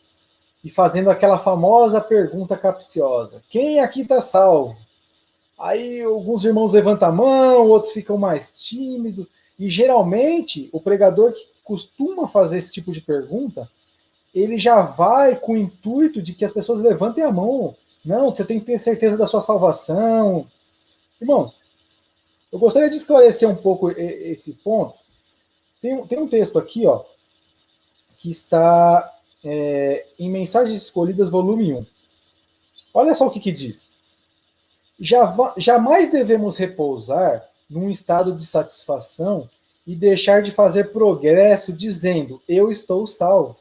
e fazendo aquela famosa pergunta capciosa: quem aqui está salvo? Aí alguns irmãos levantam a mão, outros ficam mais tímidos, e geralmente o pregador que costuma fazer esse tipo de pergunta, ele já vai com o intuito de que as pessoas levantem a mão. Não, você tem que ter certeza da sua salvação. Irmãos, eu gostaria de esclarecer um pouco esse ponto. Tem um texto aqui, ó, que está em Mensagens Escolhidas, volume 1. Olha só o que diz. Jamais devemos repousar num estado de satisfação e deixar de fazer progresso dizendo, eu estou salvo.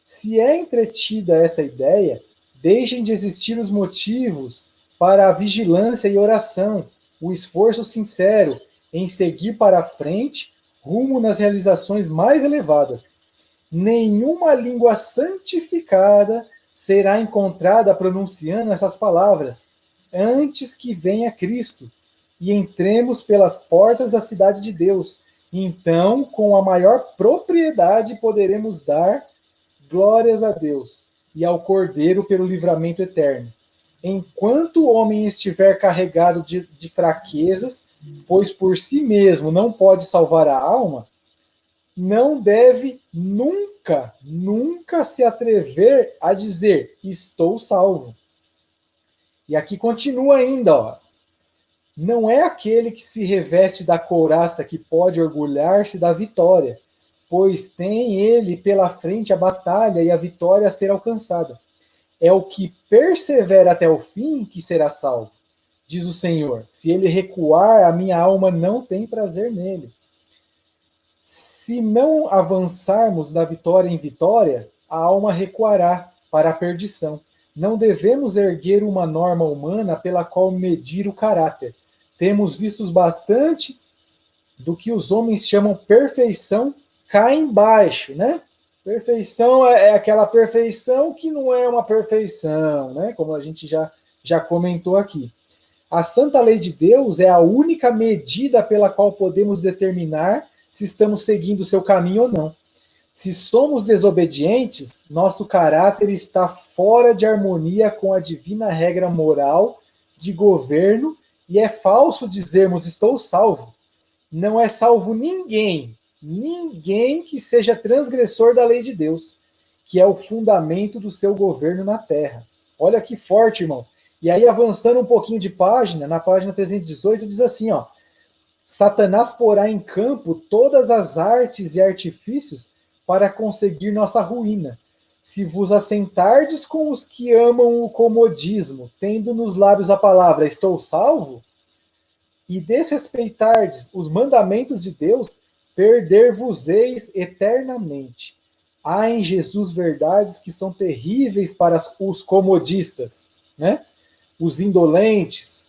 Se é entretida esta ideia, deixem de existir os motivos para a vigilância e oração, o esforço sincero em seguir para a frente, rumo nas realizações mais elevadas. Nenhuma língua santificada será encontrada pronunciando essas palavras, antes que venha Cristo, e entremos pelas portas da cidade de Deus. Então, com a maior propriedade, poderemos dar glórias a Deus e ao Cordeiro pelo livramento eterno. Enquanto o homem estiver carregado de fraquezas, pois por si mesmo não pode salvar a alma, não deve nunca se atrever a dizer, estou salvo. E aqui continua ainda, ó. Não é aquele que se reveste da couraça que pode orgulhar-se da vitória, pois tem ele pela frente a batalha e a vitória a ser alcançada. É o que persevera até o fim que será salvo, diz o Senhor. Se ele recuar, a minha alma não tem prazer nele. Se não avançarmos da vitória em vitória, a alma recuará para a perdição. Não devemos erguer uma norma humana pela qual medir o caráter. Temos visto bastante do que os homens chamam perfeição cá embaixo, né? Perfeição é aquela perfeição que não é uma perfeição, né? Como a gente já comentou aqui. A santa lei de Deus é a única medida pela qual podemos determinar se estamos seguindo o seu caminho ou não. Se somos desobedientes, nosso caráter está fora de harmonia com a divina regra moral de governo e é falso dizermos estou salvo. Não é salvo ninguém que seja transgressor da lei de Deus, que é o fundamento do seu governo na terra. Olha que forte, irmãos. E aí, avançando um pouquinho de página, na página 318, diz assim, ó: Satanás porá em campo todas as artes e artifícios para conseguir nossa ruína. Se vos assentardes com os que amam o comodismo, tendo nos lábios a palavra estou salvo, e desrespeitardes os mandamentos de Deus, perder-vos-eis eternamente. Há em Jesus verdades que são terríveis para os comodistas, né? Os indolentes.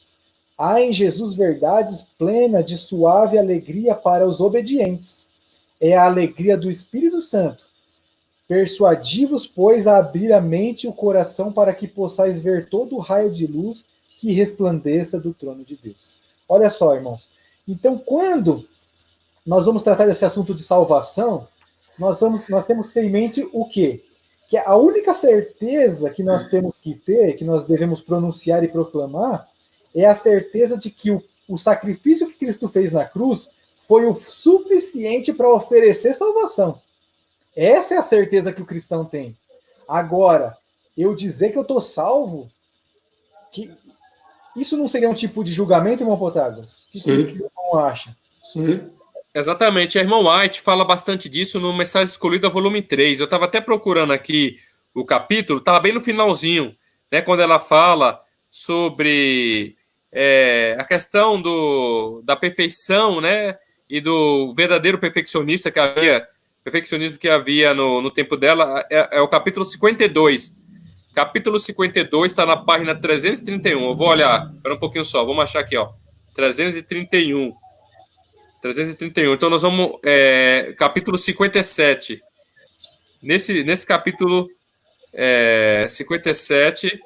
Há em Jesus verdades plenas de suave alegria para os obedientes. É a alegria do Espírito Santo. Persuadi-vos, pois, a abrir a mente e o coração para que possais ver todo o raio de luz que resplandeça do trono de Deus. Olha só, irmãos. Então, quando nós vamos tratar desse assunto de salvação, nós temos que ter em mente o quê? Que a única certeza que nós temos que ter, que nós devemos pronunciar e proclamar, é a certeza de que o sacrifício que Cristo fez na cruz foi o suficiente para oferecer salvação. Essa é a certeza que o cristão tem. Agora, eu dizer que eu estou salvo, isso não seria um tipo de julgamento, irmão Protágoras? O que o irmão acha? Sim. Exatamente. A irmã White fala bastante disso no Mensagem Escolhida, volume 3. Eu estava até procurando aqui o capítulo, estava bem no finalzinho, né, quando ela fala sobre a questão da perfeição, né, e do verdadeiro perfeccionismo que havia no tempo dela. É o capítulo 52. Capítulo 52 está na página 331. Eu vou olhar, espera um pouquinho só, vamos achar aqui, ó. 331. Então nós vamos capítulo 57. Nesse capítulo 57.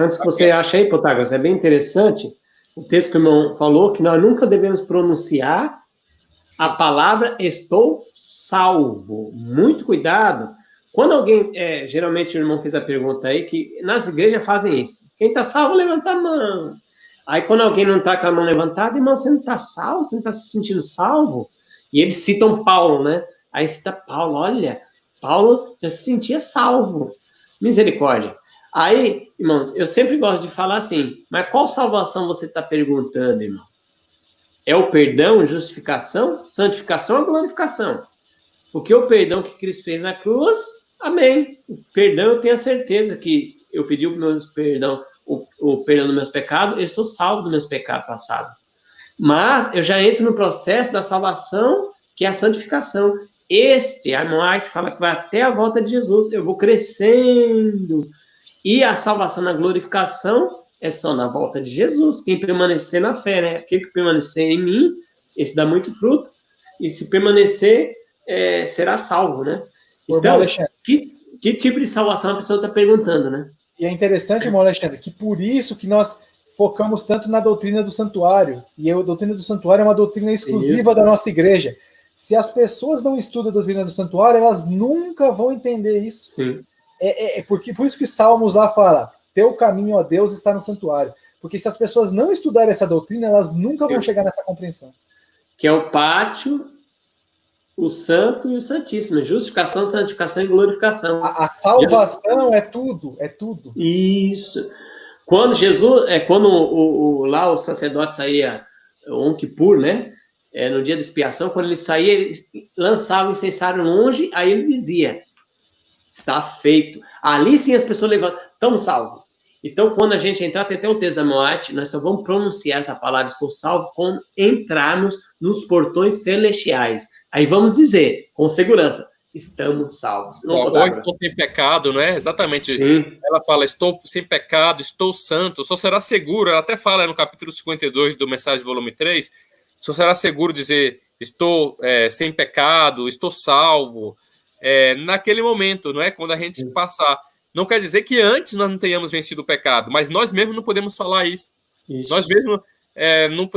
Antes que você ache aí, Protágoras, é bem interessante o texto que o irmão falou, que nós nunca devemos pronunciar a palavra estou salvo. Muito cuidado. Quando alguém, geralmente o irmão fez a pergunta aí, que nas igrejas fazem isso. Quem está salvo, levanta a mão. Aí quando alguém não está com a mão levantada, irmão, você não está salvo? Você não está se sentindo salvo? E eles citam Paulo, né? Aí cita Paulo, olha, Paulo já se sentia salvo. Misericórdia. Aí, irmãos, eu sempre gosto de falar assim, mas qual salvação você está perguntando, irmão? É o perdão, justificação, santificação ou glorificação? Porque o perdão que Cristo fez na cruz, amém. O perdão, eu tenho a certeza que eu pedi o meu perdão, o perdão dos meus pecados, eu estou salvo dos meus pecados passados. Mas eu já entro no processo da salvação, que é a santificação. A irmã White fala que vai até a volta de Jesus, eu vou crescendo. E a salvação na glorificação é só na volta de Jesus. Quem permanecer na fé, né? Aquele que permanecer em mim, esse dá muito fruto. E se permanecer, será salvo, né? Então, que tipo de salvação a pessoa está perguntando, né? E é interessante, irmão Alexandre, que por isso que nós focamos tanto na doutrina do santuário. E a doutrina do santuário é uma doutrina exclusiva da nossa igreja. Se as pessoas não estudam a doutrina do santuário, elas nunca vão entender isso. Sim. Por isso que Salmos lá fala, teu caminho, ó Deus, está no santuário. Porque se as pessoas não estudarem essa doutrina, elas nunca vão chegar nessa compreensão. Que é o pátio, o santo e o santíssimo. Justificação, santificação e glorificação. A salvação é tudo, é tudo. Isso. Quando Jesus, quando lá o sacerdote saía, o Yom Kippur, né? No dia da expiação, quando ele saía, ele lançava o incensário longe, aí ele dizia, está feito. Ali sim as pessoas levantam, estamos salvos. Então, quando a gente entrar, tem até o texto da Moate, nós só vamos pronunciar essa palavra, estou salvo, quando entrarmos nos portões celestiais. Aí vamos dizer, com segurança, estamos salvos. Ou estou sem pecado, não é? Exatamente. Sim. Ela fala, estou sem pecado, estou santo, só será seguro. Ela até fala no capítulo 52 do Mensagem volume 3, só será seguro dizer, estou sem pecado, estou salvo, naquele momento, não é? Quando a gente passar. Não quer dizer que antes nós não tenhamos vencido o pecado, mas nós mesmos não podemos falar isso. Nós mesmos,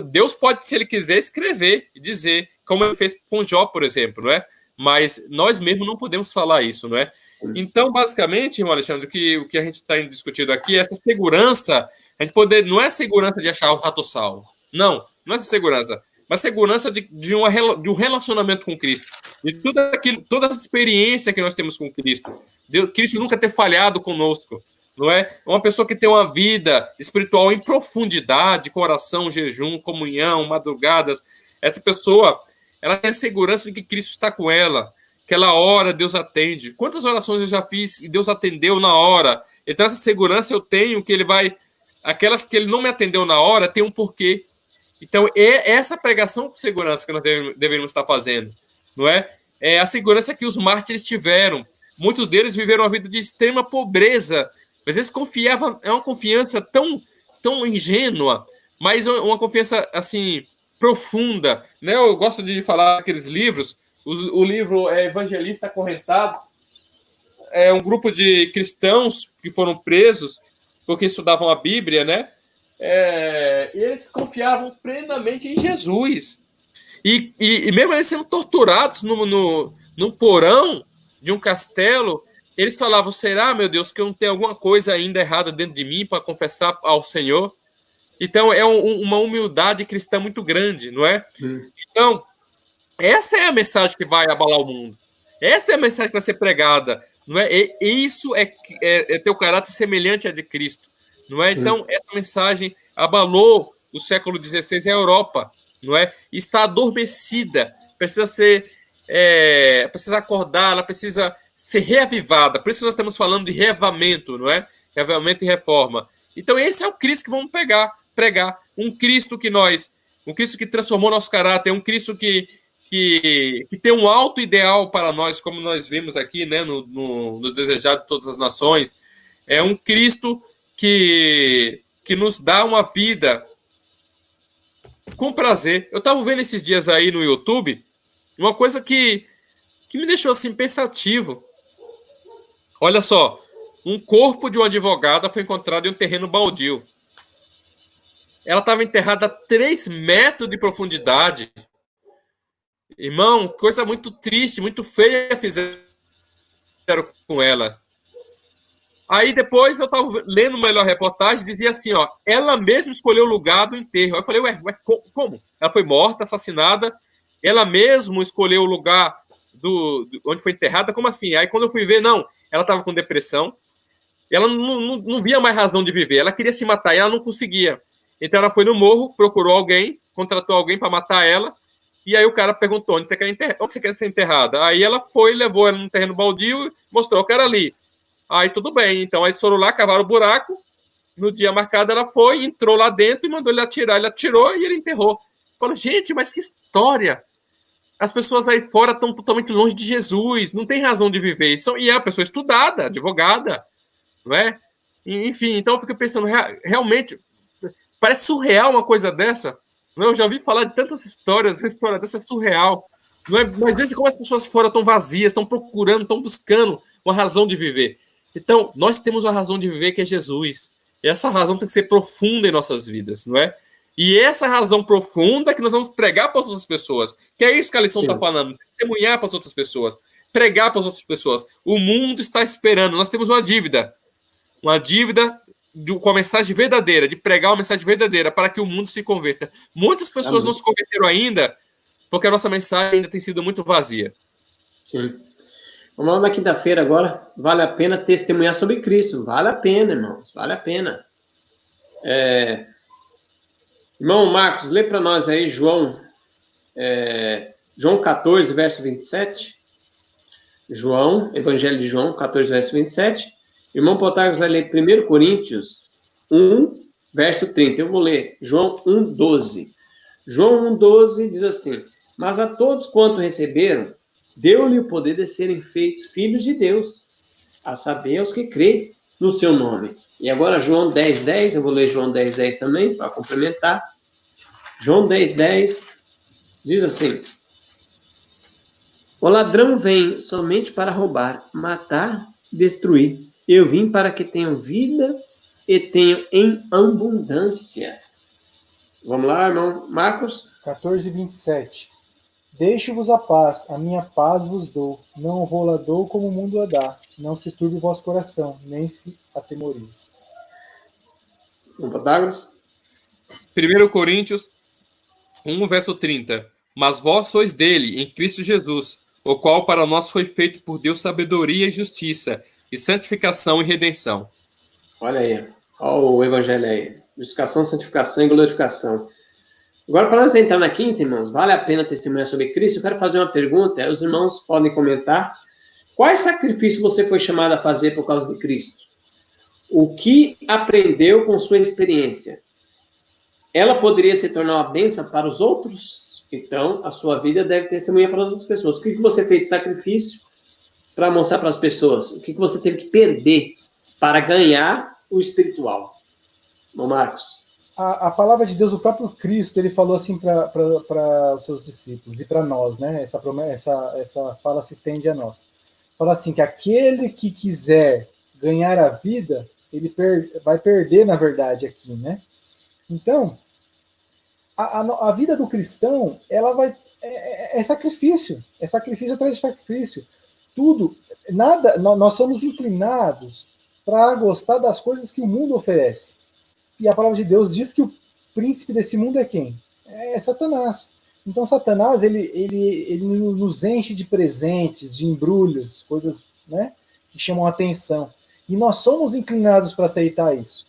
Deus pode, se ele quiser, escrever e dizer, como ele fez com Jó, por exemplo, não é? Mas nós mesmos não podemos falar isso, não é? Então, basicamente, irmão Alexandre, o que a gente está discutindo aqui é essa segurança. A gente não é segurança de achar o rato salvo. Não é essa segurança. Mas segurança de um relacionamento com Cristo. De tudo aquilo, toda essa experiência que nós temos com Cristo. Cristo nunca ter falhado conosco. Não é? Uma pessoa que tem uma vida espiritual em profundidade, com oração, jejum, comunhão, madrugadas. Essa pessoa, ela tem a segurança de que Cristo está com ela. Que ela ora, Deus atende. Quantas orações eu já fiz e Deus atendeu na hora? Então, essa segurança eu tenho que ele vai... Aquelas que ele não me atendeu na hora, tem um porquê. Então, é essa pregação de segurança que nós deveríamos estar fazendo, não é? É a segurança que os mártires tiveram. Muitos deles viveram uma vida de extrema pobreza, mas eles confiavam, é uma confiança tão ingênua, mas uma confiança, assim, profunda, né? Eu gosto de falar daqueles livros, o livro Evangelista Acorrentados, é um grupo de cristãos que foram presos porque estudavam a Bíblia, né? Eles confiavam plenamente em Jesus. E mesmo eles sendo torturados no porão de um castelo, eles falavam, será, meu Deus, que eu não tenho alguma coisa ainda errada dentro de mim para confessar ao Senhor? Então, é uma humildade cristã muito grande, não é? Então, essa é a mensagem que vai abalar o mundo. Essa é a mensagem que vai ser pregada, não é? Isso é ter o caráter semelhante a de Cristo. Não é? Então, essa mensagem abalou o século XVI e a Europa, não é? Está adormecida, precisa acordar, ela precisa ser reavivada. Por isso nós estamos falando de reavamento, não é? Reavamento e reforma. Então, esse é o Cristo que vamos pregar. Um Cristo que transformou nosso caráter, um Cristo que tem um alto ideal para nós, como nós vimos aqui, né, nos Desejados de Todas as Nações. É um Cristo que nos dá uma vida com prazer. Eu estava vendo esses dias aí no YouTube uma coisa que me deixou assim pensativo. Olha só, um corpo de uma advogada foi encontrado em um terreno baldio. Ela estava enterrada a 3 metros de profundidade. Irmão, coisa muito triste, muito feia fizeram com ela. Aí depois eu estava lendo uma melhor reportagem, dizia assim, ó, ela mesma escolheu o lugar do enterro. Eu falei, ué, como? Ela foi morta, assassinada, ela mesma escolheu o lugar onde foi enterrada, como assim? Aí quando eu fui ver, não, ela estava com depressão, ela não via mais razão de viver, ela queria se matar e ela não conseguia. Então ela foi no morro, procurou alguém, contratou alguém para matar ela, e aí o cara perguntou, onde você quer ser enterrada? Aí ela foi, levou ela num terreno baldio e mostrou que era ali. Aí tudo bem, então eles foram lá, cavaram o buraco, no dia marcado ela foi, entrou lá dentro e mandou ele atirar. Ele atirou e ele enterrou. Falou, gente, mas que história! As pessoas aí fora estão totalmente longe de Jesus, não tem razão de viver. E é uma pessoa estudada, advogada, não é? Enfim, então eu fico pensando, realmente, parece surreal uma coisa dessa. Não é? Eu já ouvi falar de tantas histórias, a história dessa é surreal. Não é? Mas veja como as pessoas fora estão vazias, estão procurando, estão buscando uma razão de viver. Então, nós temos uma razão de viver que é Jesus. E essa razão tem que ser profunda em nossas vidas, não é? E essa razão profunda que nós vamos pregar para as outras pessoas. Que é isso que a lição está falando. Testemunhar para as outras pessoas. Pregar para as outras pessoas. O mundo está esperando. Nós temos uma dívida. Uma dívida com a mensagem verdadeira. De pregar uma mensagem verdadeira para que o mundo se converta. Muitas pessoas não se converteram ainda porque a nossa mensagem ainda tem sido muito vazia. Sim. Vamos lá na quinta-feira agora. Vale a pena testemunhar sobre Cristo. Vale a pena, irmãos. Vale a pena. Irmão Marcos, lê para nós aí João 14, verso 27. João, Evangelho de João, 14, verso 27. Irmão Protágoras vai ler 1 Coríntios 1, verso 30. Eu vou ler João 1, 12. João 1, 12 diz assim, mas a todos quanto receberam, deu-lhe o poder de serem feitos filhos de Deus, a saber, aos que creem no seu nome. E agora João 10, 10, eu vou ler João 10, 10 também, para complementar. João 10, 10 diz assim, O ladrão vem somente para roubar, matar, destruir. Eu vim para que tenham vida e tenham em abundância. Vamos lá, irmão Marcos? 14:27. Deixo-vos a paz, a minha paz vos dou. Não vou lá dou como o mundo a dá. Não se turbe o vosso coração, nem se atemorize. Vamos para Douglas? 1 Coríntios 1, verso 30. Mas vós sois dele, em Cristo Jesus, o qual para nós foi feito por Deus sabedoria e justiça, e santificação e redenção. Olha aí, olha o evangelho aí. Justificação, santificação e glorificação. Agora, para nós entrar na quinta, irmãos, vale a pena testemunhar sobre Cristo? Eu quero fazer uma pergunta, os irmãos podem comentar. Qual sacrifício você foi chamado a fazer por causa de Cristo? O que aprendeu com sua experiência? Ela poderia se tornar uma bênção para os outros? Então, a sua vida deve testemunhar para as outras pessoas. O que você fez de sacrifício para mostrar para as pessoas? O que você teve que perder para ganhar o espiritual? Bom, Marcos. A palavra de Deus, o próprio Cristo, ele falou assim para os seus discípulos e para nós, né? Essa fala se estende a nós. Fala assim, que aquele que quiser ganhar a vida, ele vai perder, na verdade, aqui, né? Então, a vida do cristão, ela vai é sacrifício atrás de sacrifício. Tudo, nada, nós somos inclinados para gostar das coisas que o mundo oferece. E a palavra de Deus diz que o príncipe desse mundo é quem? É Satanás. Então, Satanás, ele nos enche de presentes, de embrulhos, coisas, né, que chamam a atenção. E nós somos inclinados para aceitar isso.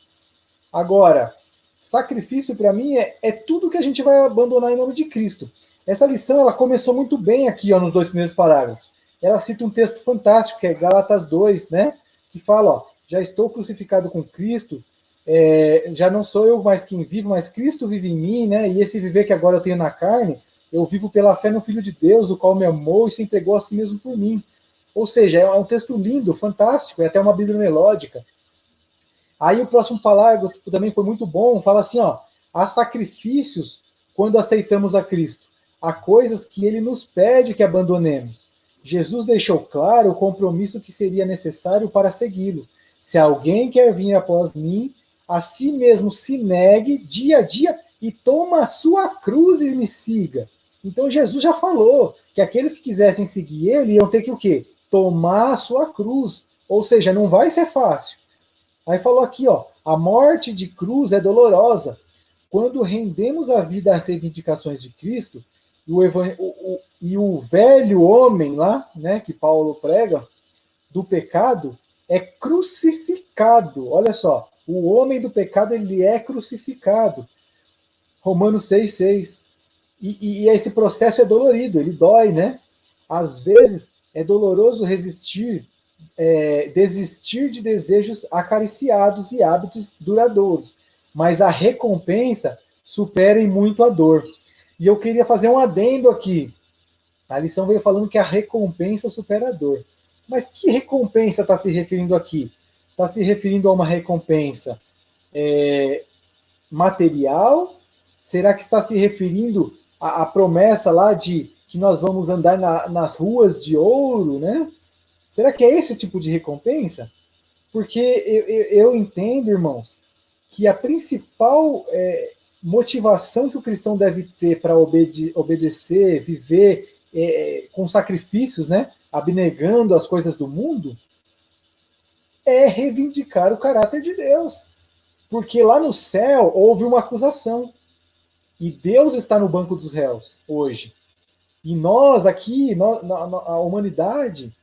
Agora, sacrifício, para mim, é tudo que a gente vai abandonar em nome de Cristo. Essa lição, ela começou muito bem aqui, ó, nos 2 primeiros parágrafos. Ela cita um texto fantástico, que é Gálatas 2, né, que fala, ó, já estou crucificado com Cristo, já não sou eu mais quem vivo, mas Cristo vive em mim, né? E esse viver que agora eu tenho na carne, eu vivo pela fé no Filho de Deus, o qual me amou e se entregou a si mesmo por mim. Ou seja, é um texto lindo, fantástico, é até uma Bíblia melódica. Aí o próximo parágrafo também foi muito bom, fala assim, ó, há sacrifícios quando aceitamos a Cristo, há coisas que ele nos pede que abandonemos. Jesus deixou claro o compromisso que seria necessário para segui-lo. Se alguém quer vir após mim, a si mesmo se negue dia a dia e toma a sua cruz e me siga. Então Jesus já falou que aqueles que quisessem seguir ele iam ter que o quê? Tomar a sua cruz. Ou seja, não vai ser fácil. Aí falou aqui, ó, a morte de cruz é dolorosa. Quando rendemos a vida às reivindicações de Cristo, e o velho homem lá, né, que Paulo prega, do pecado, é crucificado. Olha só, o homem do pecado, ele é crucificado. Romanos 6,6. E esse processo é dolorido, ele dói, né? Às vezes é doloroso desistir de desejos acariciados e hábitos duradouros, mas a recompensa supera em muito a dor. E eu queria fazer um adendo aqui. A lição veio falando que a recompensa supera a dor. Mas que recompensa está se referindo aqui? Está se referindo a uma recompensa material? Será que está se referindo à promessa lá de que nós vamos andar nas ruas de ouro, né? Será que é esse tipo de recompensa? Porque eu entendo, irmãos, que a principal motivação que o cristão deve ter para obedecer, viver com sacrifícios, né? Abnegando as coisas do mundo, é reivindicar o caráter de Deus. Porque lá no céu houve uma acusação. E Deus está no banco dos réus hoje. E nós aqui, a humanidade,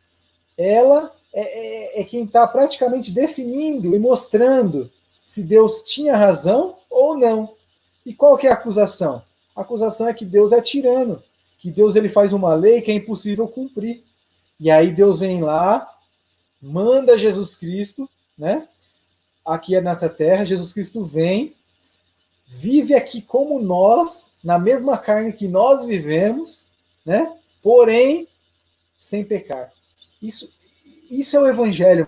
ela é quem está praticamente definindo e mostrando se Deus tinha razão ou não. E qual que é a acusação? A acusação é que Deus é tirano, que Deus ele faz uma lei que é impossível cumprir. E aí Deus vem lá, manda Jesus Cristo, né? Aqui nessa terra, Jesus Cristo vem, vive aqui como nós, na mesma carne que nós vivemos, né? Porém, sem pecar. Isso é o Evangelho,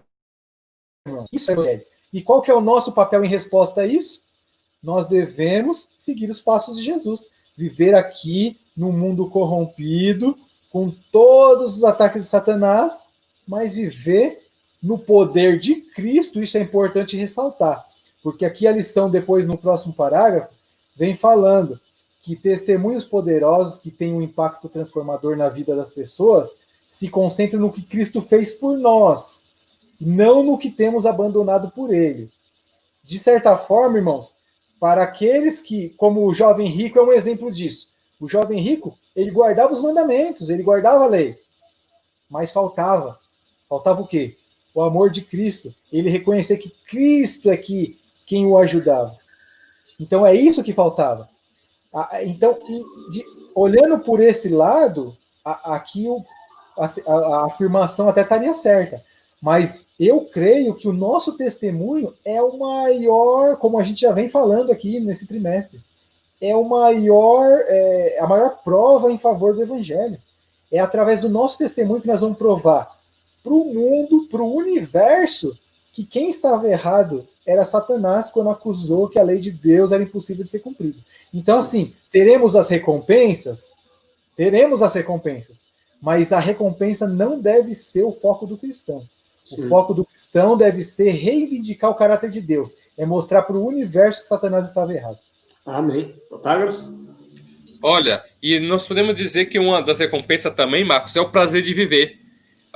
irmão. Isso é o Evangelho. E qual que é o nosso papel em resposta a isso? Nós devemos seguir os passos de Jesus. Viver aqui num mundo corrompido, com todos os ataques de Satanás, mas viver no poder de Cristo. Isso é importante ressaltar, porque aqui a lição, depois no próximo parágrafo, vem falando que testemunhos poderosos que têm um impacto transformador na vida das pessoas se concentram no que Cristo fez por nós, não no que temos abandonado por ele. De certa forma, irmãos, para aqueles que, como o jovem rico é um exemplo disso, o jovem rico, ele guardava os mandamentos, ele guardava a lei, mas faltava o quê? O amor de Cristo, ele reconhecer que Cristo é quem o ajudava. Então é isso que faltava. Então, olhando por esse lado, aqui a afirmação até estaria certa, mas eu creio que o nosso testemunho é o maior, como a gente já vem falando aqui nesse trimestre, é a maior prova em favor do Evangelho. É através do nosso testemunho que nós vamos provar para o mundo, para o universo, que quem estava errado era Satanás quando acusou que a lei de Deus era impossível de ser cumprida. Então, assim, teremos as recompensas, mas a recompensa não deve ser o foco do cristão. Sim. O foco do cristão deve ser reivindicar o caráter de Deus, é mostrar para o universo que Satanás estava errado. Amém. Protágoras? Olha, e nós podemos dizer que uma das recompensas também, Marcos, é o prazer de viver.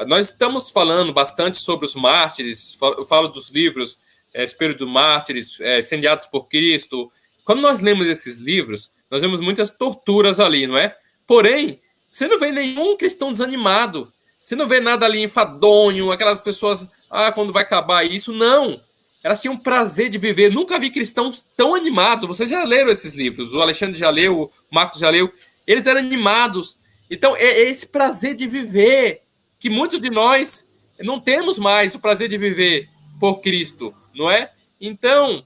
Nós estamos falando bastante sobre os mártires, eu falo dos livros Espírito dos Mártires, Incendiados por Cristo. Quando nós lemos esses livros, nós vemos muitas torturas ali, não é? Porém, você não vê nenhum cristão desanimado. Você não vê nada ali enfadonho, aquelas pessoas, quando vai acabar isso. Não. Elas tinham prazer de viver. Nunca vi cristãos tão animados. Vocês já leram esses livros. O Alexandre já leu, o Marcos já leu. Eles eram animados. Então, é esse prazer de viver que muitos de nós não temos mais, o prazer de viver por Cristo, não é? Então,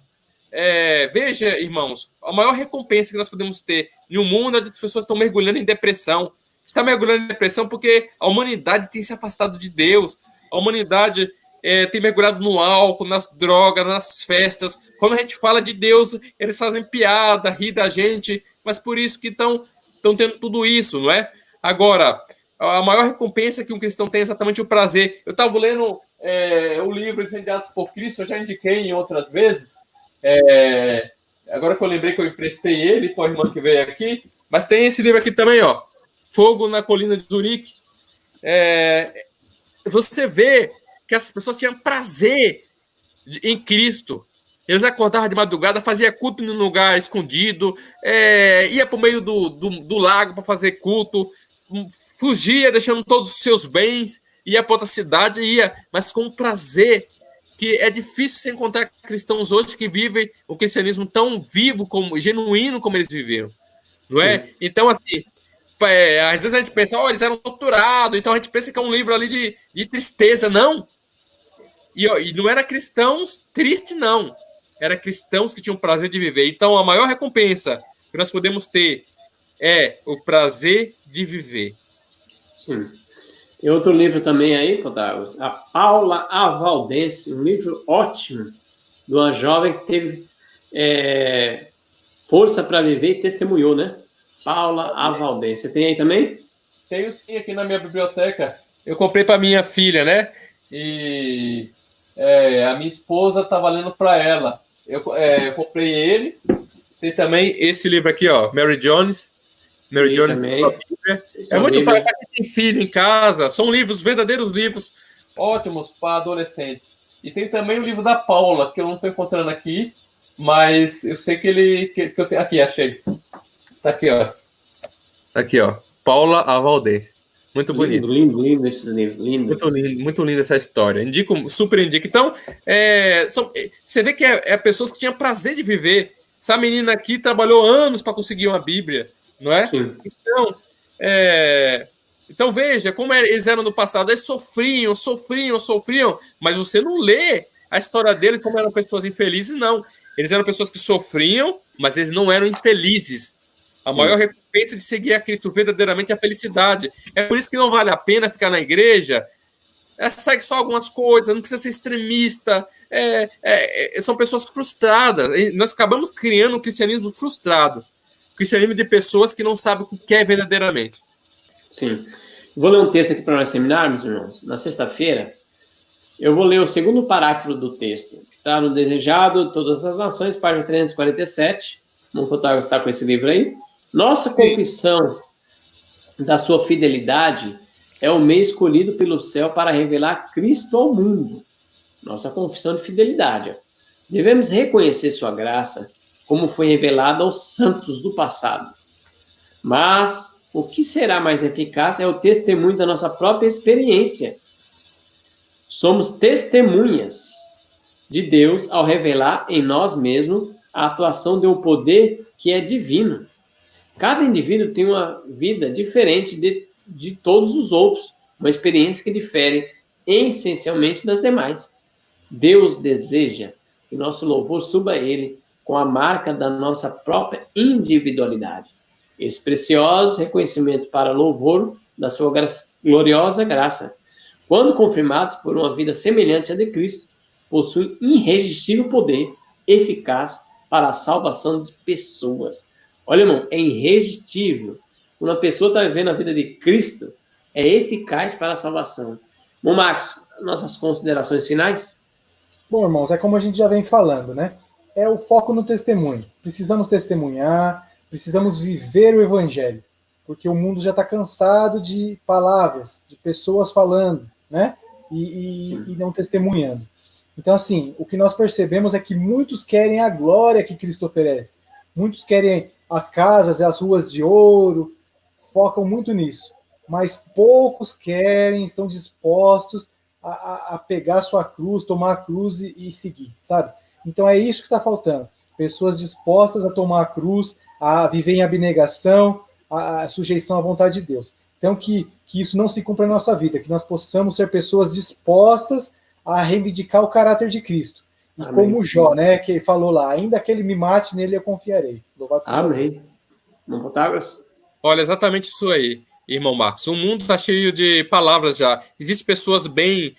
veja, irmãos, a maior recompensa que nós podemos ter em um mundo onde as pessoas estão mergulhando em depressão. Está mergulhando em depressão porque a humanidade tem se afastado de Deus. A humanidade tem mergulhado no álcool, nas drogas, nas festas. Quando a gente fala de Deus, eles fazem piada, ri da gente, mas por isso que estão tendo tudo isso, não é? Agora, a maior recompensa que um cristão tem é exatamente o prazer. Eu estava lendo o livro Incendiados por Cristo, eu já indiquei em outras vezes. Agora que eu lembrei que eu emprestei ele para a irmã que veio aqui, mas tem esse livro aqui também, ó, Fogo na Colina de Zurique. Você vê que as pessoas tinham prazer em Cristo. Eles acordavam de madrugada, faziam culto em um lugar escondido, ia para o meio do lago para fazer culto, fugia deixando todos os seus bens, ia para outra cidade, mas com prazer, que é difícil você encontrar cristãos hoje que vivem o cristianismo tão vivo, genuíno como eles viveram. Não é? Sim. Então, assim, às vezes a gente pensa, eles eram torturados, então a gente pensa que é um livro ali de tristeza. Não. E não era cristãos tristes, não. Era cristãos que tinham prazer de viver. Então, a maior recompensa que nós podemos ter é o prazer de viver. Sim. E outro livro também aí, Protágoras, a Paula A. Valdense, um livro ótimo, de uma jovem que teve força para viver e testemunhou, né? Paula A. Valdense. Você tem aí também? Tenho sim, aqui na minha biblioteca. Eu comprei para minha filha, né? E a minha esposa estava lendo para ela. Eu comprei ele. Tem também esse livro aqui, ó, Mary Jones. Mary Jones também. É muito para quem tem filho em casa. São livros, verdadeiros livros, ótimos para adolescente. E tem também o livro da Paula, que eu não estou encontrando aqui, mas eu sei que eu tenho. Aqui, achei. Tá aqui, ó. Tá aqui, ó. Paula A. Valdense. Muito bonito. Lindo esse livro. Muito lindo essa história. Super indico. Então, você vê que é pessoas que tinham prazer de viver. Essa menina aqui trabalhou anos para conseguir uma Bíblia, não é? Sim. Então veja como eles eram no passado. Eles sofriam, mas você não lê a história deles como eram pessoas infelizes, não. Eles eram pessoas que sofriam, mas eles não eram infelizes. A maior recompensa de seguir a Cristo verdadeiramente é a felicidade. É por isso que não vale a pena ficar na igreja. Segue só algumas coisas, não precisa ser extremista. São pessoas frustradas. Nós acabamos criando um cristianismo frustrado. Um cristianismo de pessoas que não sabem o que quer verdadeiramente. Sim. Vou ler um texto aqui para nós terminarmos, irmãos. Na sexta-feira, eu vou ler o segundo parágrafo do texto, que está no Desejado Todas as Nações, página 347. O Protágoras está com esse livro aí. Nossa confissão da sua fidelidade é o meio escolhido pelo céu para revelar Cristo ao mundo. Nossa confissão de fidelidade. Devemos reconhecer sua graça como foi revelada aos santos do passado. Mas o que será mais eficaz é o testemunho da nossa própria experiência. Somos testemunhas de Deus ao revelar em nós mesmos a atuação de um poder que é divino. Cada indivíduo tem uma vida diferente de todos os outros, uma experiência que difere essencialmente das demais. Deus deseja que nosso louvor suba a Ele com a marca da nossa própria individualidade. Esse precioso reconhecimento para louvor da sua gloriosa graça, quando confirmados por uma vida semelhante à de Cristo, possui irresistível poder eficaz para a salvação de pessoas. Olha, irmão, é irresistível. Quando uma pessoa está vivendo a vida de Cristo, é eficaz para a salvação. Bom, Marcos, nossas considerações finais? Bom, irmãos, é como a gente já vem falando, né? É o foco no testemunho. Precisamos testemunhar, precisamos viver o evangelho, porque o mundo já está cansado de palavras, de pessoas falando, né? E não testemunhando. Então, assim, o que nós percebemos é que muitos querem a glória que Cristo oferece. Muitos querem as casas e as ruas de ouro, focam muito nisso. Mas poucos querem, estão dispostos a pegar sua cruz, tomar a cruz e seguir, sabe? Então é isso que está faltando. Pessoas dispostas a tomar a cruz, a viver em abnegação, a sujeição à vontade de Deus. Então que isso não se cumpra na nossa vida, que nós possamos ser pessoas dispostas a reivindicar o caráter de Cristo. E amém. Como Jó, né, que ele falou lá, ainda que ele me mate, nele eu confiarei. Louvado seja Deus. Amém. Não Protágoras? Olha, exatamente isso aí, irmão Marcos. O mundo está cheio de palavras já. Existem pessoas bem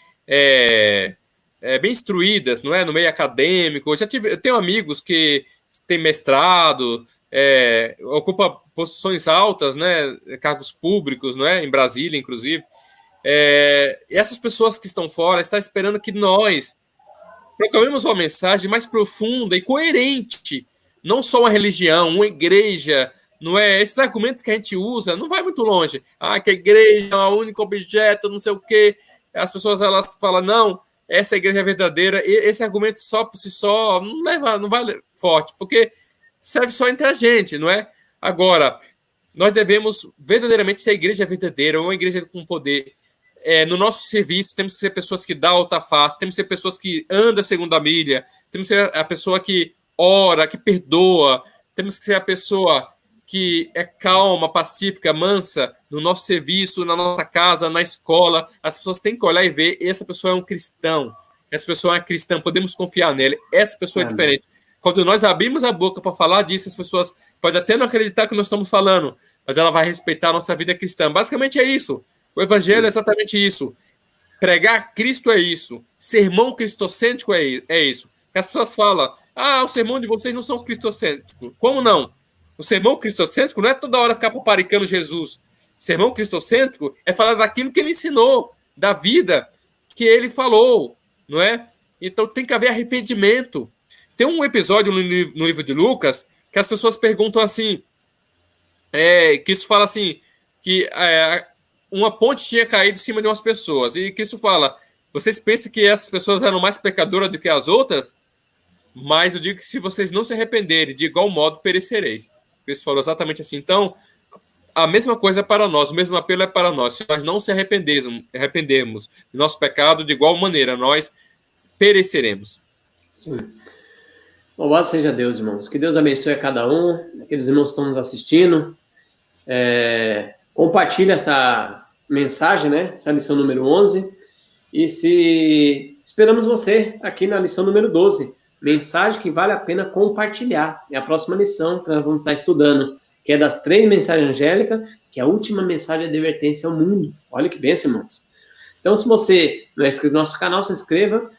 instruídas, não é? No meio acadêmico. Eu tenho amigos que têm mestrado, ocupam posições altas, né? Cargos públicos, não é? Em Brasília, inclusive. Essas pessoas que estão fora estão esperando que nós proclamemos uma mensagem mais profunda e coerente. Não só uma religião, uma igreja, não é? Esses argumentos que a gente usa não vai muito longe. Que a igreja é o único objeto, não sei o quê. As pessoas elas falam, não, essa igreja é verdadeira. E esse argumento só por si só não vai forte, porque serve só entre a gente, não é? Agora, nós devemos verdadeiramente ser a igreja verdadeira, uma igreja com poder. No nosso serviço, temos que ser pessoas que dão alta face, temos que ser pessoas que andam segundo a milha, temos que ser a pessoa que ora, que perdoa, temos que ser a pessoa que é calma, pacífica, mansa, no nosso serviço, na nossa casa, na escola. As pessoas têm que olhar e ver, essa pessoa é um cristão, essa pessoa é uma cristã, podemos confiar nele, essa pessoa é diferente. Quando nós abrimos a boca para falar disso, as pessoas podem até não acreditar que nós estamos falando, mas ela vai respeitar a nossa vida cristã. Basicamente é isso. O evangelho é exatamente isso. Pregar Cristo é isso. Sermão cristocêntrico é isso. As pessoas falam, o sermão de vocês não são cristocêntricos. Como não? O sermão cristocêntrico não é toda hora ficar paparicando Jesus. Sermão cristocêntrico é falar daquilo que ele ensinou, da vida que ele falou, não é? Então tem que haver arrependimento. Tem um episódio no livro de Lucas que as pessoas perguntam assim, Cristo fala assim, que uma ponte tinha caído em cima de umas pessoas. E Cristo fala, vocês pensam que essas pessoas eram mais pecadoras do que as outras? Mas eu digo que se vocês não se arrependerem, de igual modo perecereis. Cristo falou exatamente assim. Então, a mesma coisa é para nós, o mesmo apelo é para nós. Se nós não se arrependermos do nosso pecado, de igual maneira, nós pereceremos. Sim. Louvado seja Deus, irmãos. Que Deus abençoe a cada um, aqueles irmãos que estão nos assistindo. Compartilhe essa mensagem, né? Essa lição número 11. E esperamos você aqui na lição número 12. Mensagem que vale a pena compartilhar. É a próxima lição que nós vamos estar estudando, que é das 3 mensagens angélicas, que é a última mensagem de advertência ao mundo. Olha que bênção, irmãos. Então, se você não é inscrito no nosso canal, se inscreva.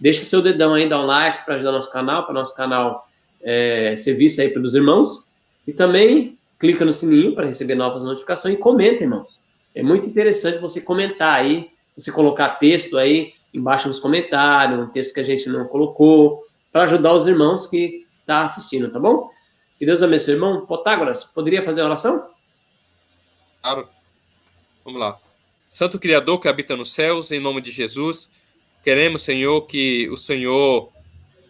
Deixa seu dedão aí, dá um like para ajudar nosso canal, para nosso canal ser visto aí pelos irmãos. E também clica no sininho para receber novas notificações e comenta, irmãos. é muito interessante você comentar aí, você colocar texto aí embaixo nos comentários, um texto que a gente não colocou, para ajudar os irmãos que estão assistindo, tá bom? Que Deus abençoe, irmão. Protágoras, poderia fazer a oração? Claro. Vamos lá. Santo Criador que habita nos céus, em nome de Jesus, queremos, Senhor, que o Senhor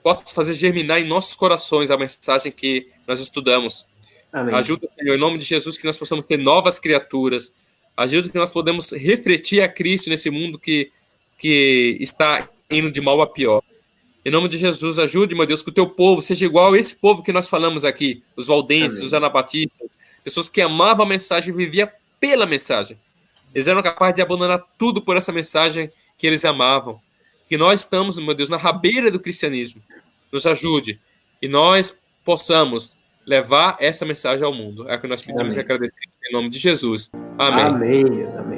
possa fazer germinar em nossos corações a mensagem que nós estudamos. Amém. Ajuda, Senhor, em nome de Jesus, que nós possamos ter novas criaturas. Ajuda que nós podemos refletir a Cristo nesse mundo que está indo de mal a pior. Em nome de Jesus, ajude, meu Deus, que o teu povo seja igual a esse povo que nós falamos aqui, os valdenses, Amém. os anabatistas, pessoas que amavam a mensagem e viviam pela mensagem. Eles eram capazes de abandonar tudo por essa mensagem que eles amavam. Que nós estamos, meu Deus, na rabeira do cristianismo. Nos ajude. E nós possamos levar essa mensagem ao mundo. É o que nós pedimos e agradecemos em nome de Jesus. Amém. Amém, Deus. Amém.